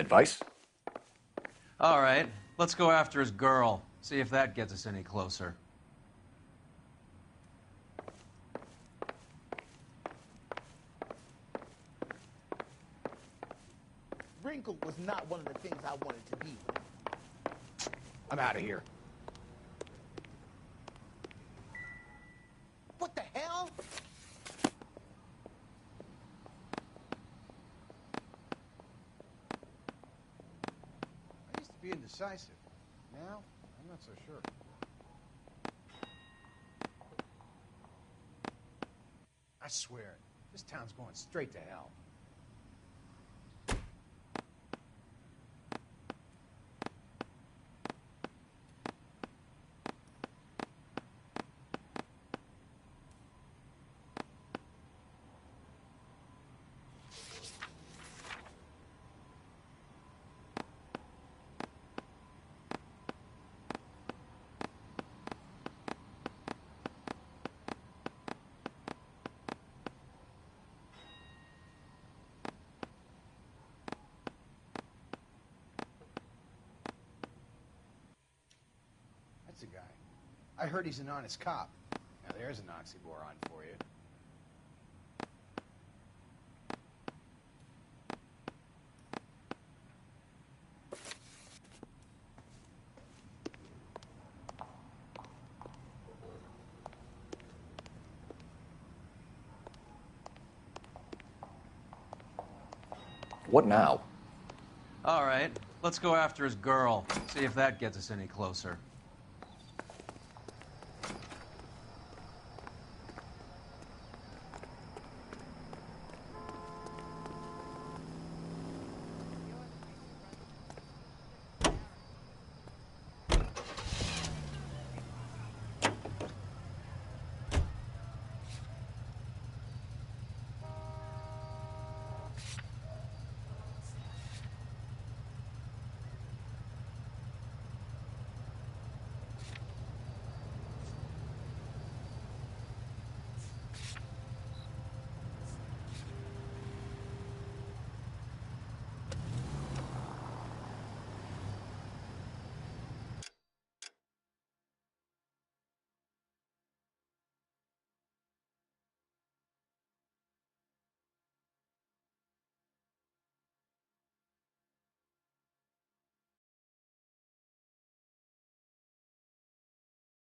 advice? All right, let's go after his girl. See if that gets us any closer. Wrinkle was not one of the things I wanted to be. I'm out of here. What the hell? I used to be indecisive. Now, I'm not so sure. I swear, this town's going straight to hell. That's the guy. I heard he's an honest cop. Now there's an oxymoron for you. What now? All right, let's go after his girl. See if that gets us any closer.